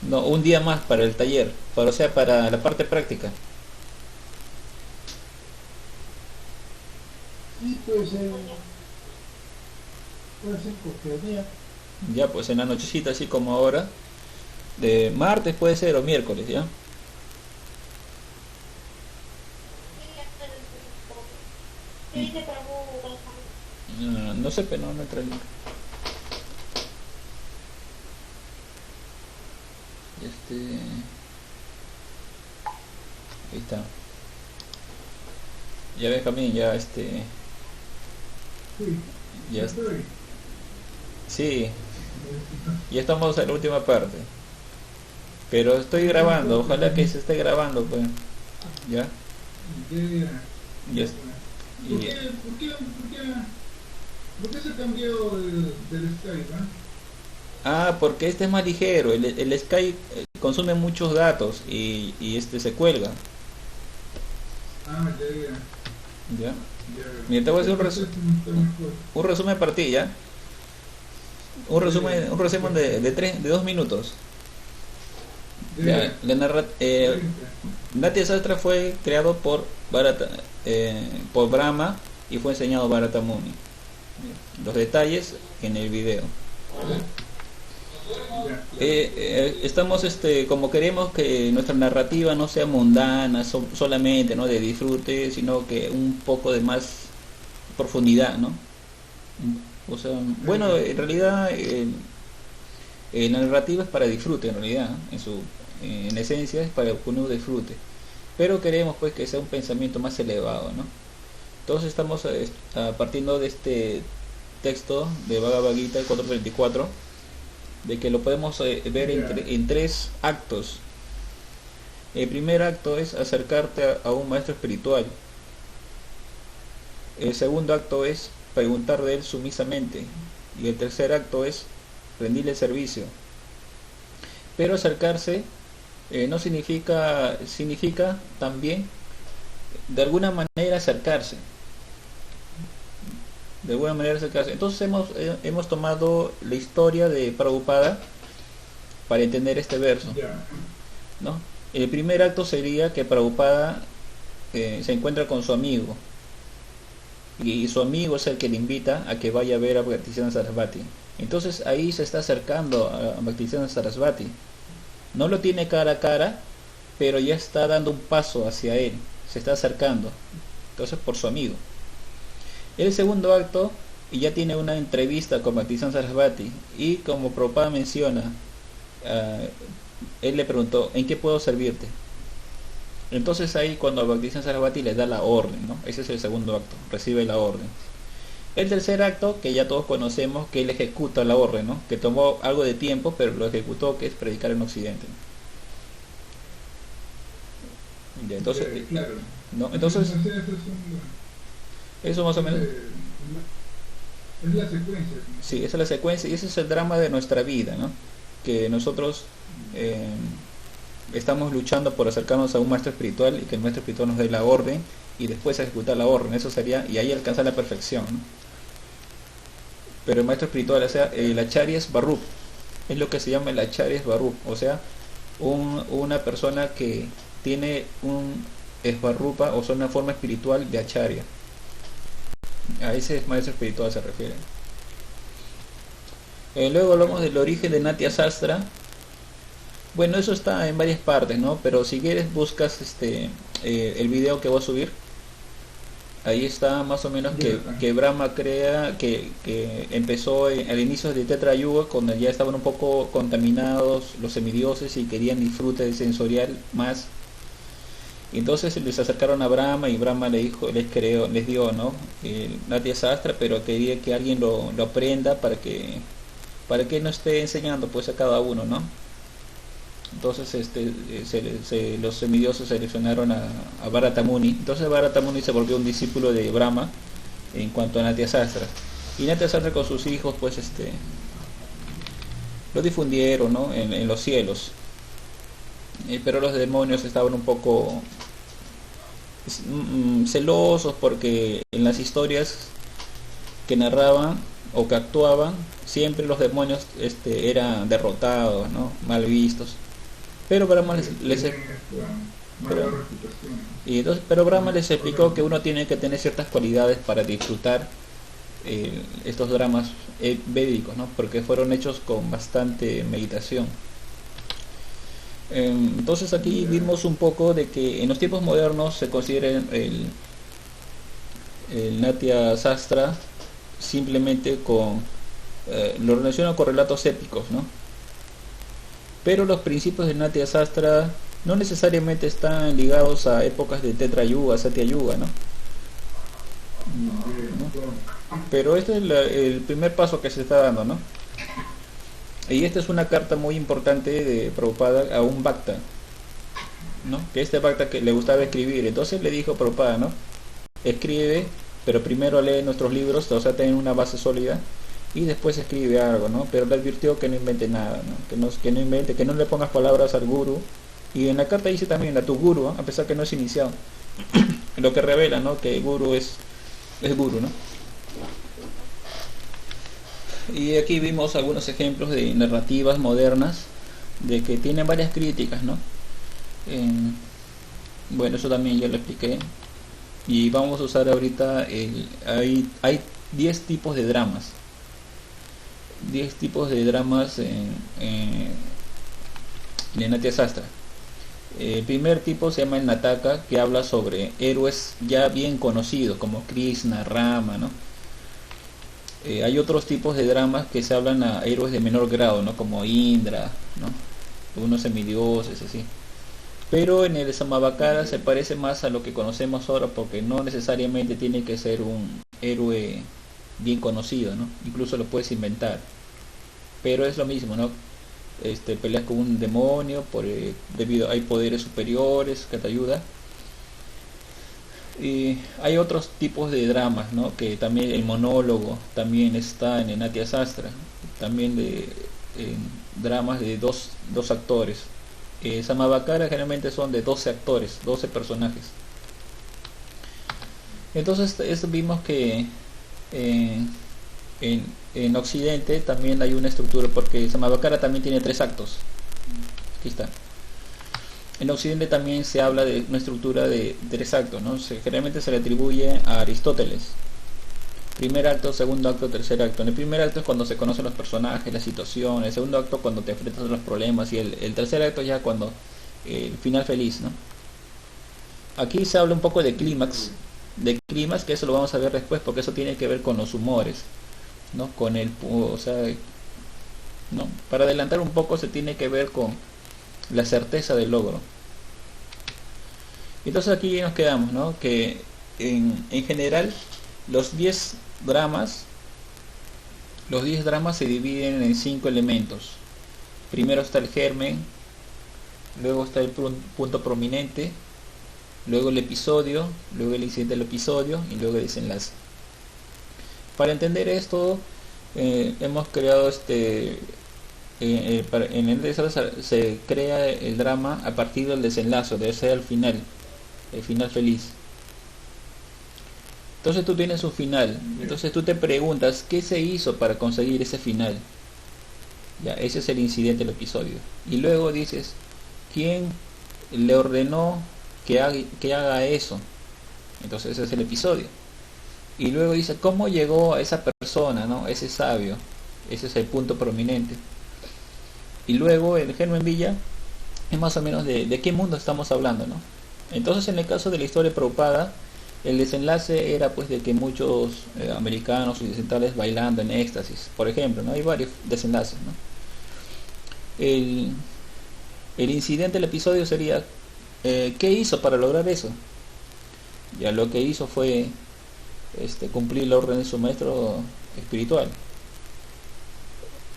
No, un día más para el taller, o sea, para la parte práctica. Sí, puede ser cualquier día. Ya, pues en la nochecita, así como ahora. De martes puede ser, o miércoles, ¿ya? No sé, pero no entra el link. Ahí está. Ya ves, Camín, ya Sí, ya estoy. sí, ya estamos en la última parte. Pero estoy grabando, ojalá que se esté grabando, pues. ¿Ya? Ya. Y es- ¿Por y- qué, por qué, por qué, por qué se cambió del Skype, ah? porque este es más ligero. El Skype consume muchos datos y este se cuelga. Ah, ya. ¿Ya? Ya. Mira, te voy a hacer Está mejor. un resumen para ti, ¿ya? Un resumen de 2 minutos. Ya, Ya. Natya Sastra fue creado por Brahma y fue enseñado Bharata Muni. Los detalles en el video. Estamos como queremos que nuestra narrativa no sea mundana, solamente, ¿no?, de disfrute, sino que un poco de más profundidad, ¿no? O sea, bueno, en realidad la narrativa es para disfrute, en realidad, en esencia es para que uno disfrute, pero queremos pues que sea un pensamiento más elevado, ¿no? Entonces estamos partiendo de este texto de Bhagavad Gita 4.24, de que lo podemos ver en 3 actos. El primer acto es acercarte a un maestro espiritual. El segundo acto es preguntar de él sumisamente. Y el tercer acto es rendirle servicio. Pero acercarse no significa también de alguna manera acercarse. De alguna manera acercarse. Entonces hemos tomado la historia de Prabhupada para entender este verso, Ya. ¿no? El primer acto sería que Prabhupada se encuentra con su amigo, y su amigo es el que le invita a que vaya a ver a Bhaktisiddhanta Sarasvati. Entonces ahí se está acercando a Bhaktisiddhanta Sarasvati. No lo tiene cara a cara, pero ya está dando un paso hacia él, se está acercando. Entonces por su amigo. El segundo acto, y ya tiene una entrevista con Bhaktisiddhanta Sarasvati, y como Prabhupada menciona, él le preguntó: ¿en qué puedo servirte? Entonces ahí cuando Bhaktisiddhanta Sarasvati le da la orden, ¿no? Ese es el segundo acto, recibe la orden. El tercer acto, que ya todos conocemos, que él ejecuta la orden, ¿no? Que tomó algo de tiempo, pero lo ejecutó, que es predicar en Occidente. Ya, entonces, Claro. ¿no? Entonces, eso más o menos. Es la secuencia. Sí, esa es la secuencia y ese es el drama de nuestra vida, ¿no? Que nosotros estamos luchando por acercarnos a un maestro espiritual y que el maestro espiritual nos dé la orden y después ejecutar la orden. Eso sería, y ahí alcanzar la perfección, ¿no? Pero el maestro espiritual, o sea, el Acharya Svarup, es lo que se llama el Acharya Svarup, o sea, una persona que tiene un Svarupa, o sea, una forma espiritual de Acharya. A ese maestro espiritual se refiere. Luego hablamos del origen de Natya Sastra. Bueno, eso está en varias partes, ¿no? Pero si quieres buscas el video que voy a subir. Ahí está más o menos que Brahma crea, que empezó al inicio de Tetra Yuga, cuando ya estaban un poco contaminados los semidioses y querían disfrute sensorial más. Y entonces les acercaron a Brahma y Brahma les dio, ¿no?, el Natya Sastra, pero quería que alguien lo aprenda para que no esté enseñando pues a cada uno, ¿no? Entonces los semidioses seleccionaron a Bharata Muni. Entonces Bharata Muni se volvió un discípulo de Brahma en cuanto a Natya Sastra. Y Natya Sastra con sus hijos pues lo difundieron, ¿no?, en los cielos. Pero los demonios estaban un poco celosos porque en las historias que narraban o que actuaban siempre los demonios eran derrotados, ¿no?, mal vistos. Pero Brahma pero Brahma les explicó que uno tiene que tener ciertas cualidades para disfrutar estos dramas védicos, ¿no?, porque fueron hechos con bastante meditación. Entonces aquí vimos un poco de que en los tiempos modernos se considera el Natya Sastra simplemente lo relaciona con relatos épicos, ¿no? Pero los principios del Natya Sastra no necesariamente están ligados a épocas de Tetra Yuga, Satya Yuga, ¿no? Pero este es el primer paso que se está dando, ¿no? Y esta es una carta muy importante de Prabhupada a un Bhakta. ¿no? Que este Bhakta que le gustaba escribir. Entonces le dijo Prabhupada, ¿no? Escribe, pero primero lee nuestros libros, o sea, ten una base sólida, y después escribe algo, ¿no? Pero le advirtió que no invente nada, ¿no? Que no invente, que no le pongas palabras al guru. Y en la carta dice también a tu guru, ¿no? A pesar que no es iniciado. Lo que revela, ¿no? Que guru es guru, ¿no? Y aquí vimos algunos ejemplos de narrativas modernas de que tienen varias críticas, ¿no? Bueno, eso también ya lo expliqué. Y vamos a usar ahorita hay 10 tipos de dramas. 10 tipos de dramas en Natya Sastra. El primer tipo se llama el Nataka, que habla sobre héroes ya bien conocidos como Krishna, Rama, ¿no? Hay otros tipos de dramas que se hablan a héroes de menor grado, ¿no? Como Indra, ¿no? Unos semidioses, así. Pero en el Samabhakara se parece más a lo que conocemos ahora, porque no necesariamente tiene que ser un héroe bien conocido, ¿no? Incluso lo puedes inventar. Pero es lo mismo, ¿no? Peleas con un demonio debido hay poderes superiores que te ayudan. Y hay otros tipos de dramas, ¿no? Que también el monólogo también está en el Natya Sastra, también de dramas de dos actores. Samabhakara generalmente son de 12 actores, 12 personajes. Entonces vimos que en Occidente también hay una estructura, porque Samabhakara también tiene 3 actos. Aquí está. En Occidente también se habla de una estructura de 3 actos, ¿no? Generalmente se le atribuye a Aristóteles. Primer acto, segundo acto, tercer acto. En el primer acto es cuando se conocen los personajes, la situación. El segundo acto cuando te enfrentas a los problemas. Y el tercer acto ya cuando el final feliz, ¿no? Aquí se habla un poco de clímax. De clímax, que eso lo vamos a ver después, porque eso tiene que ver con los humores, ¿no? Con o sea, ¿no? Para adelantar un poco, se tiene que ver con la certeza del logro. Entonces aquí nos quedamos, ¿no? Que en general los 10 dramas se dividen en 5 elementos. Primero está el germen, luego está el punto prominente, luego el episodio, luego el incidente del episodio y luego el desenlace. Para entender esto, hemos creado en el desenlace se crea el drama a partir del desenlace, debe ser el final feliz. Entonces tú tienes un final, entonces tú te preguntas ¿qué se hizo para conseguir ese final? Ya, ese es el incidente del episodio. Y luego dices, ¿quién le ordenó que haga eso? Entonces ese es el episodio. Y luego dice, ¿cómo llegó a esa persona, ¿no? Ese sabio? Ese es el punto prominente. Y luego el germen Villa es más o menos de qué mundo estamos hablando, ¿no? Entonces en el caso de la historia Prabhupada, el desenlace era pues de que muchos americanos occidentales bailando en éxtasis, por ejemplo, ¿no? Hay varios desenlaces, ¿no? El incidente del episodio sería ¿qué hizo para lograr eso? Ya lo que hizo fue cumplir la orden de su maestro espiritual,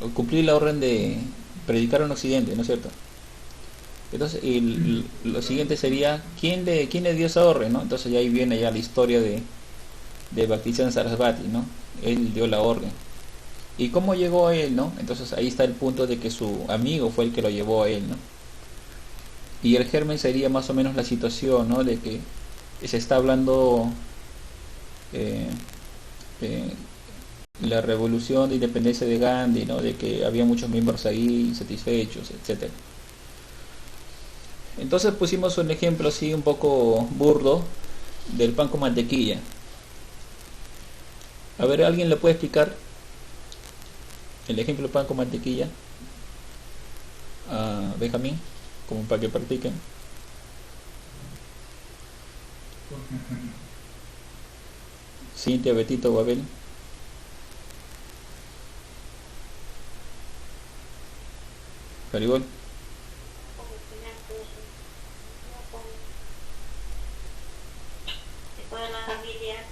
o cumplir la orden de predicar en Occidente, ¿no es cierto? Entonces lo siguiente sería ¿quién le dio esa orden, ¿no? Entonces ya ahí viene ya la historia de Bhaktisiddhanta Sarasvati, ¿no? Él dio la orden. ¿Y cómo llegó a él, no? Entonces ahí está el punto de que su amigo fue el que lo llevó a él, ¿no? Y el germen sería más o menos la situación, ¿no? De que se está hablando la revolución de independencia de Gandhi, ¿no? De que había muchos miembros ahí insatisfechos, etcétera. Entonces pusimos un ejemplo así un poco burdo del pan con mantequilla. A ver, ¿alguien le puede explicar el ejemplo del pan con mantequilla a Benjamín? Como para que practiquen. Cintia, Betito, Babel. Caribol. Toda la familia,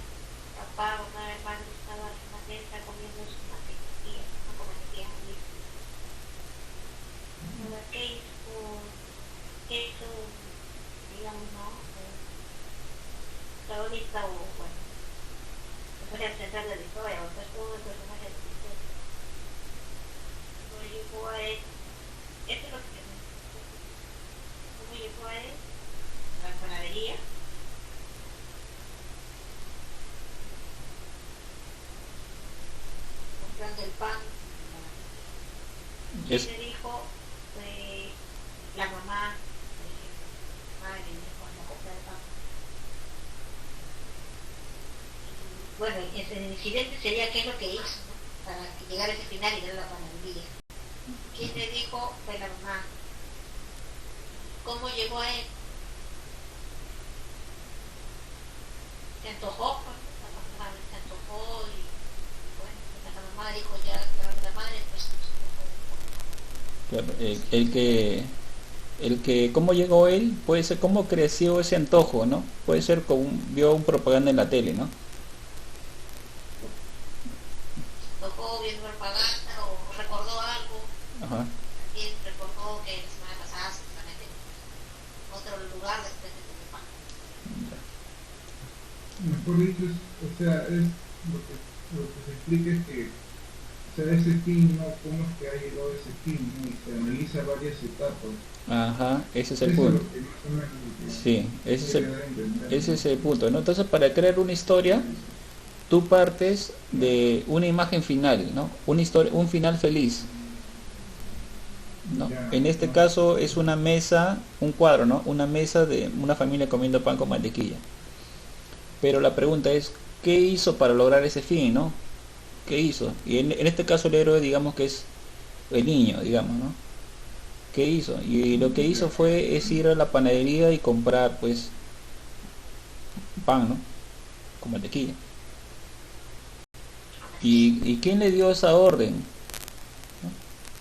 papá, mamá, hermano, estaba en la mesa comiendo su mantequilla, no con mantequilla. ¿Qué hizo digamos, ¿no? Protagonista o, bueno, personaje central de la historia, o sea, todo el personaje de la historia. Cómo llegó a él, esto es lo que me cómo llegó a él, a la panadería, comprando el pan. Es, Le dijo, la mamá, madre, le dijo, no comprar el pan. Bueno, el incidente sería qué es lo que hizo, ¿no? Para que llegara a ese final y dar la panadería. ¿Quién le dijo? Fue la mamá. ¿Cómo llegó a él? Se antojó, pues, la mamá se antojó y bueno, la mamá dijo ya, la madre, pues el que cómo llegó él, puede ser cómo creció ese antojo, ¿no? Puede ser como vio un propaganda en la tele, ¿no? tocó viendo propaganda o recordó algo. Ajá. También recordó que la semana pasada justamente en otro lugar después de comer pan. Mejor dicho, o sea, es lo que se explica es que, o sea, ese fin, ¿no? ¿Cómo es que ha llegado a ese fin? ¿No? Y se analiza varias etapas. Ajá, ese es el Eso punto. es lo que más o menos Sí, entender. ese es el punto, ¿no? Entonces, para crear una historia, tú partes de una imagen final, ¿no? Una historia, un final feliz, ¿no? En este caso es una mesa, un cuadro, ¿no? Una mesa de una familia comiendo pan con mantequilla. Pero la pregunta es, ¿qué hizo para lograr ese fin, ¿no? ¿Qué hizo? Y en este caso el héroe, digamos que es el niño, digamos, ¿no? ¿Qué hizo? Y lo que hizo es ir a la panadería y comprar, pues, pan, ¿no? Con mantequilla. ¿Y quién le dio esa orden? ¿No?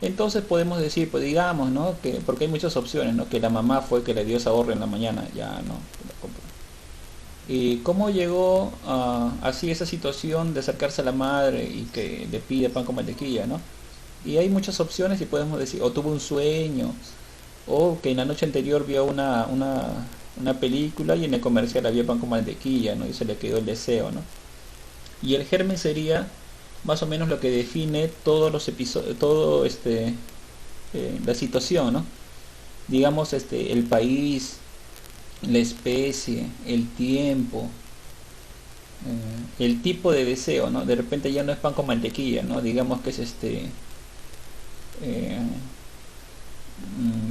Entonces podemos decir, pues digamos, ¿no? Que, porque hay muchas opciones, ¿no? Que la mamá fue que le dio esa orden en la mañana, ya no, la compró. ¿Y cómo llegó así esa situación de acercarse a la madre y que le pide pan con mantequilla, ¿no? Y hay muchas opciones y podemos decir, o tuvo un sueño, o que en la noche anterior vio una película y en el comercial había pan con mantequilla, ¿no? Y se le quedó el deseo, ¿no? Y el germen sería más o menos lo que define todos los episodios, la situación, ¿no? Digamos, el país, la especie, el tiempo, el tipo de deseo, ¿no? De repente ya no es pan con mantequilla, ¿no? Digamos que es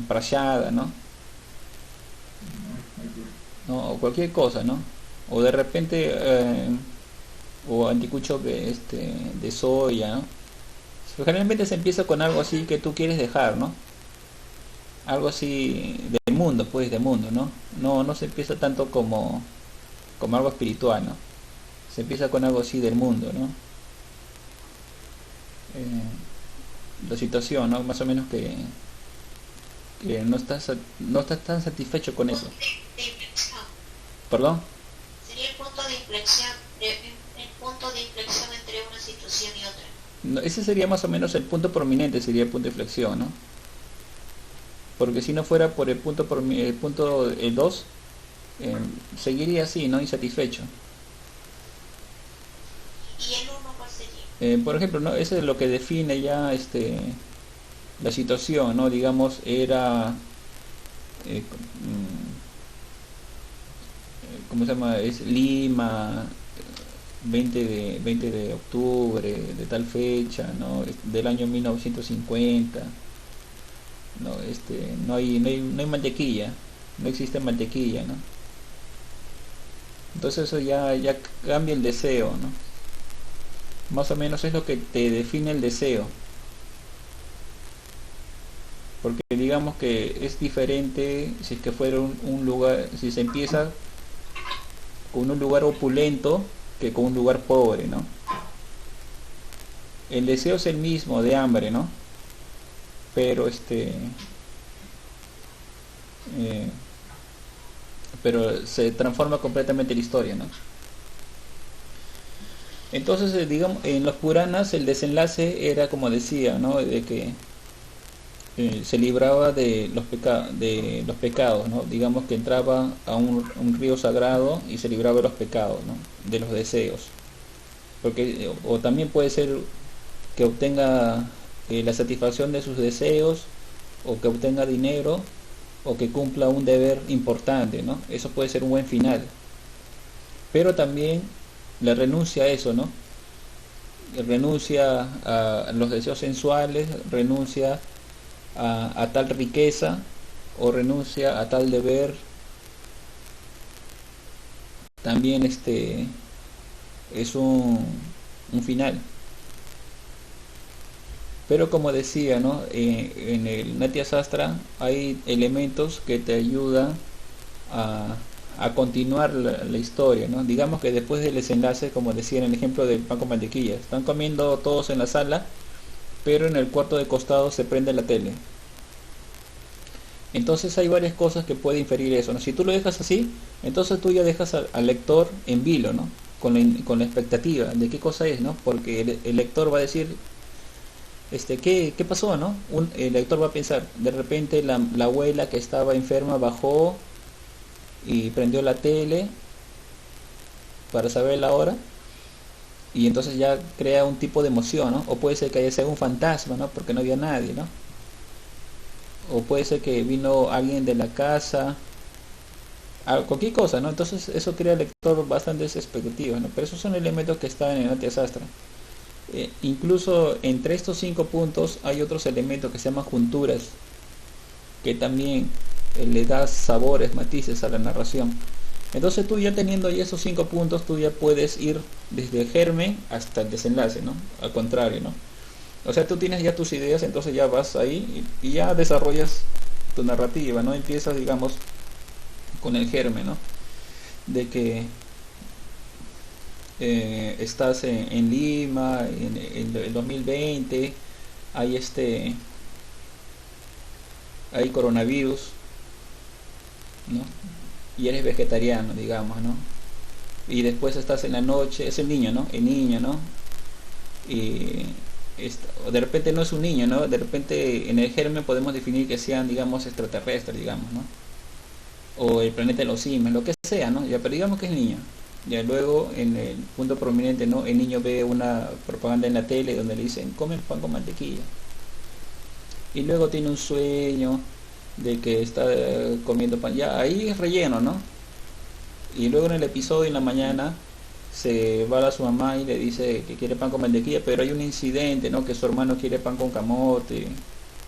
prashada, ¿no? ¿No? O cualquier cosa, ¿no? O de repente o anticucho de soya, ¿no? Generalmente se empieza con algo así que tú quieres dejar, ¿no? Algo así del mundo, pues, de mundo, ¿no? No se empieza tanto como algo espiritual, ¿no? Se empieza con algo así del mundo, ¿no? La situación, ¿no? Más o menos que no estás tan satisfecho con eso. De inflexión. ¿Perdón? Sería el punto de inflexión, el punto de inflexión entre una situación y otra. No, ese sería más o menos el punto prominente, sería el punto de inflexión, ¿no? Porque si no fuera por el punto 2, seguiría así, ¿no? Insatisfecho. ¿Y el uno cuál sería? Por ejemplo, ¿no? Eso es lo que define ya la situación, ¿no? Digamos, era ¿cómo se llama? Es Lima, 20 de octubre de tal fecha, ¿no? Del año 1950. No, no hay mantequilla, no existe mantequilla, ¿no? Entonces eso ya cambia el deseo, ¿no? Más o menos es lo que te define el deseo. Porque digamos que es diferente si es que fuera un lugar, si se empieza con un lugar opulento que con un lugar pobre, ¿no? El deseo es el mismo de hambre, ¿no? Pero pero se transforma completamente la historia, ¿no? Entonces, digamos, en los Puranas el desenlace era como decía, ¿no? De que se libraba de de los pecados, ¿no? Digamos que entraba a un río sagrado y se libraba de los pecados, ¿no? De los deseos. Porque, o también puede ser que obtenga la satisfacción de sus deseos, o que obtenga dinero, o que cumpla un deber importante, ¿no? Eso puede ser un buen final. Pero también le renuncia a eso, ¿no? Renuncia a los deseos sensuales, renuncia a tal riqueza, o renuncia a tal deber. También es un final. Pero como decía, ¿no? En el Natya Sastra hay elementos que te ayudan a continuar la historia, ¿no? Digamos que después del desenlace, como decía en el ejemplo del pan con mantequilla, están comiendo todos en la sala, pero en el cuarto de costado se prende la tele. Entonces hay varias cosas que puede inferir eso, ¿no? Si tú lo dejas así, entonces tú ya dejas al lector en vilo, ¿no? Con la expectativa de qué cosa es, ¿no? Porque el lector va a decir, ¿qué pasó, no? El lector va a pensar, de repente la abuela que estaba enferma bajó y prendió la tele para saber la hora, y entonces ya crea un tipo de emoción, ¿no? O puede ser que haya sido un fantasma, ¿no? Porque no había nadie, ¿no? O puede ser que vino alguien de la casa, cualquier cosa, ¿no? Entonces eso crea al lector bastantes expectativas, ¿no? Pero esos son elementos que están en el Natya Sastra. Incluso entre estos 5 puntos hay otros elementos que se llaman junturas, que también le da sabores, matices a la narración. Entonces tú ya teniendo ya esos 5 puntos, tú ya puedes ir desde el germen hasta el desenlace, ¿no? Al contrario, ¿no? O sea, tú tienes ya tus ideas, entonces ya vas ahí y ya desarrollas tu narrativa, ¿no? Empiezas, digamos, con el germen, ¿no? De que estás en Lima en el 2020, hay hay coronavirus, ¿no? Y eres vegetariano, digamos, ¿no? Y después estás en la noche, es el niño, ¿no? El niño, ¿no? Y o de repente no es un niño, ¿no? De repente en el germen podemos definir que sean, digamos, extraterrestres, digamos, ¿no? O el planeta de los simios, lo que sea, ¿no? Ya, pero digamos que es niño. Ya luego en el punto prominente, ¿no? El niño ve una propaganda en la tele donde le dicen comen pan con mantequilla. Y luego tiene un sueño de que está comiendo pan. Ya, ahí es relleno, ¿no? Y luego en el episodio en la mañana se va a su mamá y le dice que quiere pan con mantequilla, pero hay un incidente, ¿no? Que su hermano quiere pan con camote,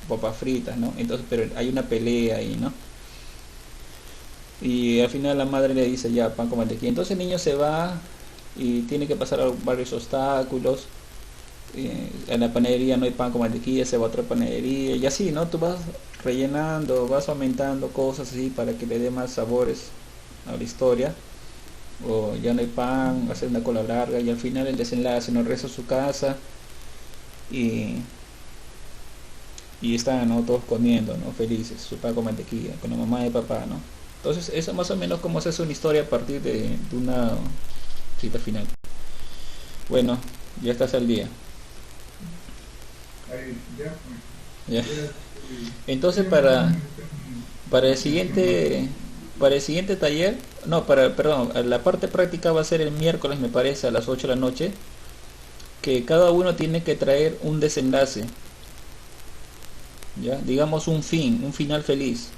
papas fritas, ¿no? Entonces, pero hay una pelea ahí, ¿no? Y al final la madre le dice ya pan con mantequilla. Entonces el niño se va y tiene que pasar varios obstáculos. En la panadería no hay pan con mantequilla, se va a otra panadería y así, ¿no? Tú vas rellenando, vas aumentando cosas así para que le dé más sabores a la historia. O ya no hay pan, va a ser una cola larga y al final el desenlace, no regresa a su casa y están, ¿no? Todos comiendo, ¿no? Felices, su pan con mantequilla, con la mamá y papá, ¿no? Entonces eso más o menos como se hace una historia a partir de una cita final. Bueno, ya estás al día. Ya. Entonces para el siguiente taller, no, perdón, la parte práctica va a ser el miércoles, me parece, a las 8 de la noche, que cada uno tiene que traer un desenlace, ya, digamos un final feliz,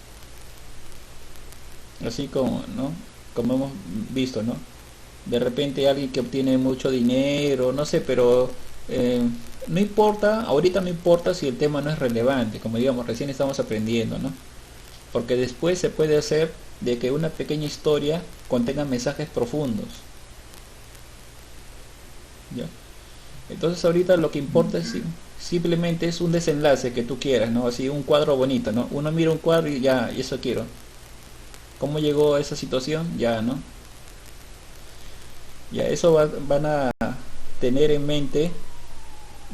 así como, ¿no? Como hemos visto, ¿no? De repente alguien que obtiene mucho dinero, no sé, pero no importa, ahorita no importa si el tema no es relevante, como digamos, recién estamos aprendiendo, ¿no? Porque después se puede hacer de que una pequeña historia contenga mensajes profundos, ¿ya? Entonces ahorita lo que importa es simplemente es un desenlace que tú quieras, ¿no? Así un cuadro bonito, ¿no? Uno mira un cuadro y ya, y eso quiero. ¿Cómo llegó a esa situación? Ya, ¿no? Ya, eso van a tener en mente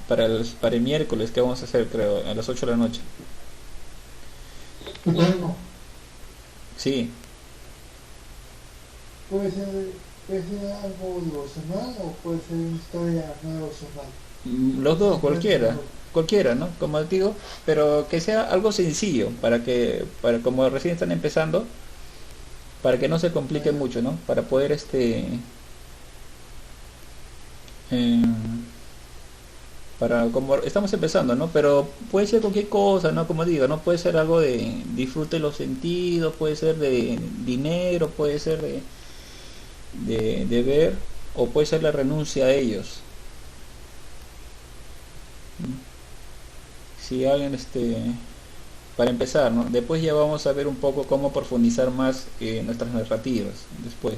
para el miércoles que vamos a hacer, creo, a las 8 de la noche. Bueno, Sí, puede ser algo devocional o puede ser una historia no devocional. los dos, cualquiera. cualquiera, ¿no? Como digo, pero que sea algo sencillo, para como recién están empezando, para que no se complique mucho, ¿no? Para poder eh, para como estamos empezando, ¿no? Pero puede ser cualquier cosa, ¿no? Como digo, no puede ser algo de disfrute de los sentidos, puede ser de dinero, puede ser de ver, o puede ser la renuncia a ellos. Si alguien para empezar, ¿no? Después ya vamos a ver un poco cómo profundizar más nuestras narrativas después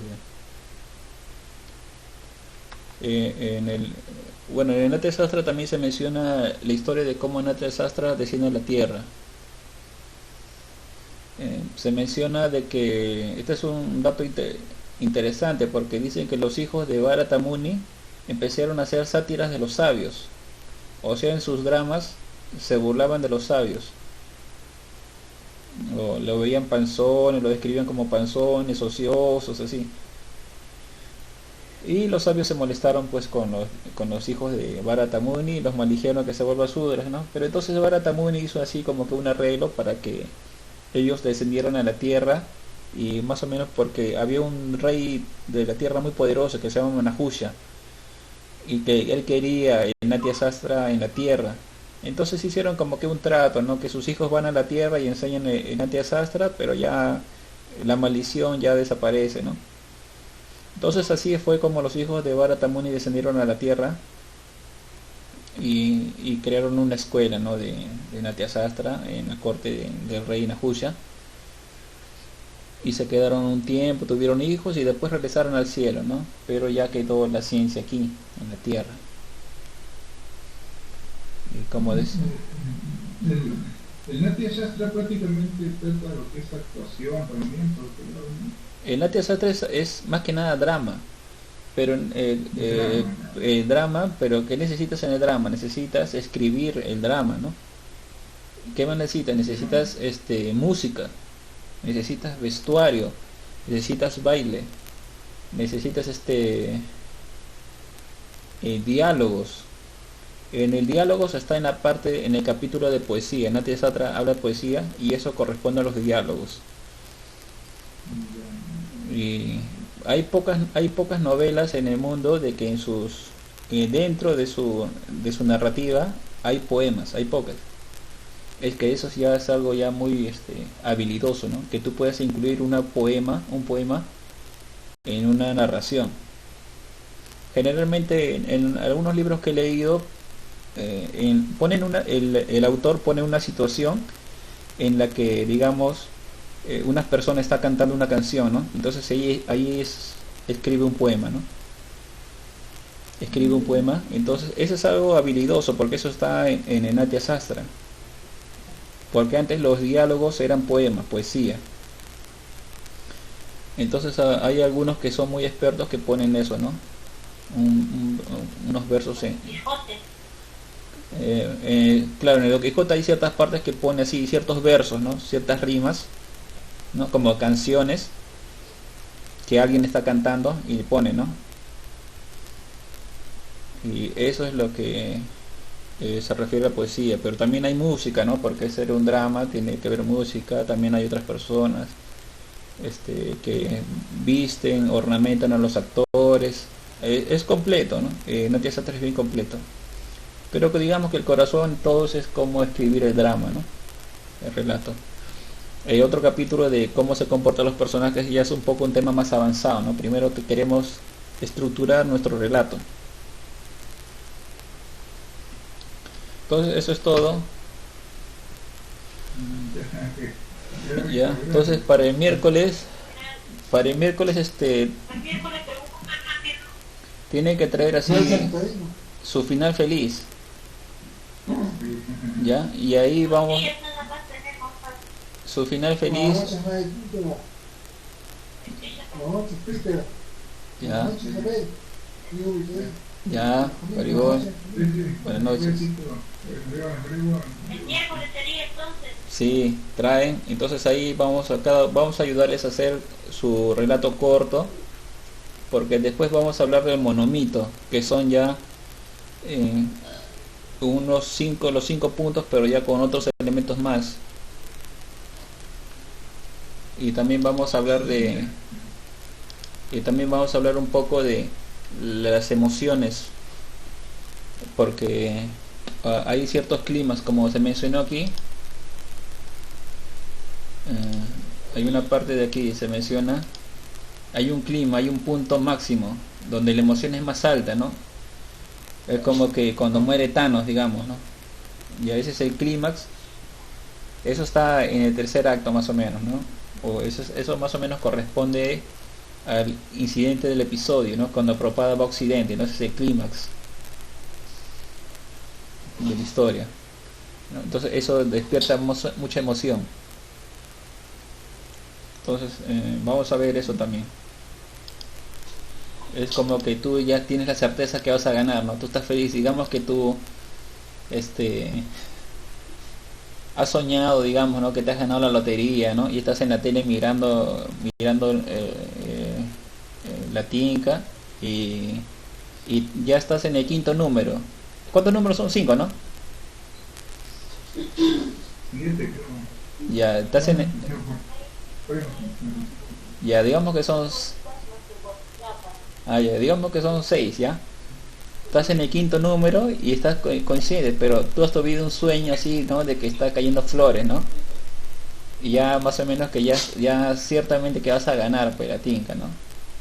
en el bueno, en el Natya Sastra también se menciona la historia de cómo Natya Sastra desciende a la tierra. Se menciona de que este es un dato interesante, porque dicen que los hijos de Bharata Muni empezaron a hacer sátiras de los sabios, o sea, en sus dramas se burlaban de los sabios, lo veían panzones, lo describían como panzones, ociosos, así. Y los sabios se molestaron pues con los hijos de Bharata Muni y los maldijeron que se vuelvan sudras, ¿no? Pero entonces Bharata Muni hizo así como que un arreglo para que ellos descendieran a la tierra, y más o menos porque había un rey de la tierra muy poderoso que se llama Manahusha, y que él quería el Natya Sastra en la tierra. Entonces hicieron como que un trato, ¿no? Que sus hijos van a la tierra y enseñan el Natya Sastra, pero ya la maldición ya desaparece, ¿no? Entonces así fue como los hijos de Bharata Muni descendieron a la tierra y crearon una escuela, ¿no? de Natya Sastra en la corte del rey Nahusha, y se quedaron un tiempo, tuvieron hijos y después regresaron al cielo, ¿no? Pero ya quedó la ciencia aquí en la tierra. Y como decía, el Natya Shastra prácticamente trata lo que es actuación también, porque ¿no? el Natya Sastra es más que nada drama, pero drama, pero ¿qué necesitas en el drama? Necesitas escribir el drama, ¿no? ¿Qué más necesitas? Necesitas música, necesitas vestuario, necesitas baile, necesitas diálogos. En el diálogos está en la parte, en el capítulo de poesía. Natya Sastra habla de poesía y eso corresponde a los diálogos. Y hay pocas novelas en el mundo de que en dentro de su narrativa hay poemas, hay pocas. Es que eso ya es algo ya muy habilidoso, ¿no? Que tú puedas incluir un poema en una narración. Generalmente en algunos libros que he leído el autor pone una situación en la que, digamos, una persona está cantando una canción, ¿no? Entonces ahí escribe un poema, ¿no? Escribe un poema. Entonces eso es algo habilidoso, porque eso está en el Natya Sastra. Porque antes los diálogos eran poemas, poesía. Entonces hay algunos que son muy expertos que ponen eso, ¿no? Unos versos en... claro, en el Quijote hay ciertas partes que pone así ciertos versos, ¿no? Ciertas rimas, ¿no? Como canciones que alguien está cantando y le pone, ¿no? Y eso es lo que se refiere a poesía. Pero también hay música, ¿no? Porque ser un drama tiene que haber música. También hay otras personas que visten, ornamentan a los actores. Es completo, ¿no? Natya Sastra es bien completo. Pero que digamos que el corazón todos es como escribir el drama, ¿no? El relato. Hay otro capítulo de cómo se comportan los personajes y ya es un poco un tema más avanzado, ¿no? Primero queremos estructurar nuestro relato. Entonces eso es todo. Ya, entonces para el miércoles tiene que traer así su final feliz. Ya, y ahí vamos. Su final feliz. Ya. Ya, Parigón. Buenas noches. El miércoles sería entonces. Sí, traen. Entonces ahí vamos a ayudarles a hacer su relato corto, porque después vamos a hablar del monomito, que son ya los 5 puntos, pero ya con otros elementos más. Y también vamos a hablar un poco de las emociones, porque hay ciertos climas, como se mencionó aquí. Hay una parte de aquí, se menciona, hay un clima, hay un punto máximo donde la emoción es más alta, ¿no? Es como que cuando muere Thanos, digamos, ¿no? Y a veces el clímax, eso está en el tercer acto más o menos, ¿no? O eso más o menos corresponde al incidente del episodio, ¿no? Cuando Prabhupada va a Occidente, ¿no? Ese es el clímax de la historia, ¿no? Entonces eso despierta mucha emoción. Entonces vamos a ver eso también. Es como que tú ya tienes la certeza que vas a ganar, ¿no? Tú estás feliz, digamos que tú has soñado, digamos, ¿no? Que te has ganado la lotería, ¿no? Y estás en la tele mirando la tinca y ya estás en el quinto número. ¿Cuántos números son? 5, ¿no? 7, creo. Ya estás en ya digamos que son digamos que son 6, ¿ya? Estás en el quinto número y estás coincide, pero tú has vivido un sueño así, ¿no? De que está cayendo flores, ¿no? Y ya más o menos que ya ciertamente que vas a ganar, pues, la tinca, ¿no?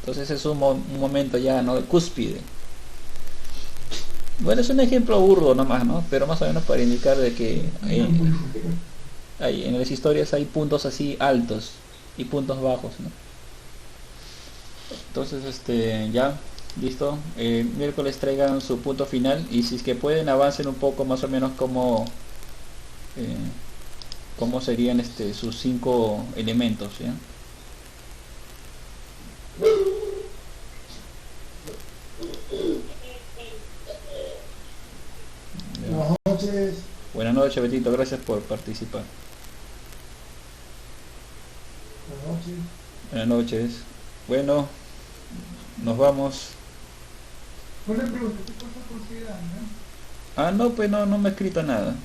Entonces es un momento ya, ¿no? Cúspide. Bueno, es un ejemplo burdo nomás, ¿no? Pero más o menos para indicar de que en las historias hay puntos así altos y puntos bajos, ¿no? Entonces, ya, listo. Miércoles traigan su punto final y si es que pueden avancen un poco más o menos cómo serían sus 5 elementos, ¿ya? Buenas noches. Buenas noches, Betito, gracias por participar. Buenas noches. Buenas noches. Bueno, nos vamos. Una pregunta, ¿qué pasa con Zidane, no? No, pues no me ha escrito nada.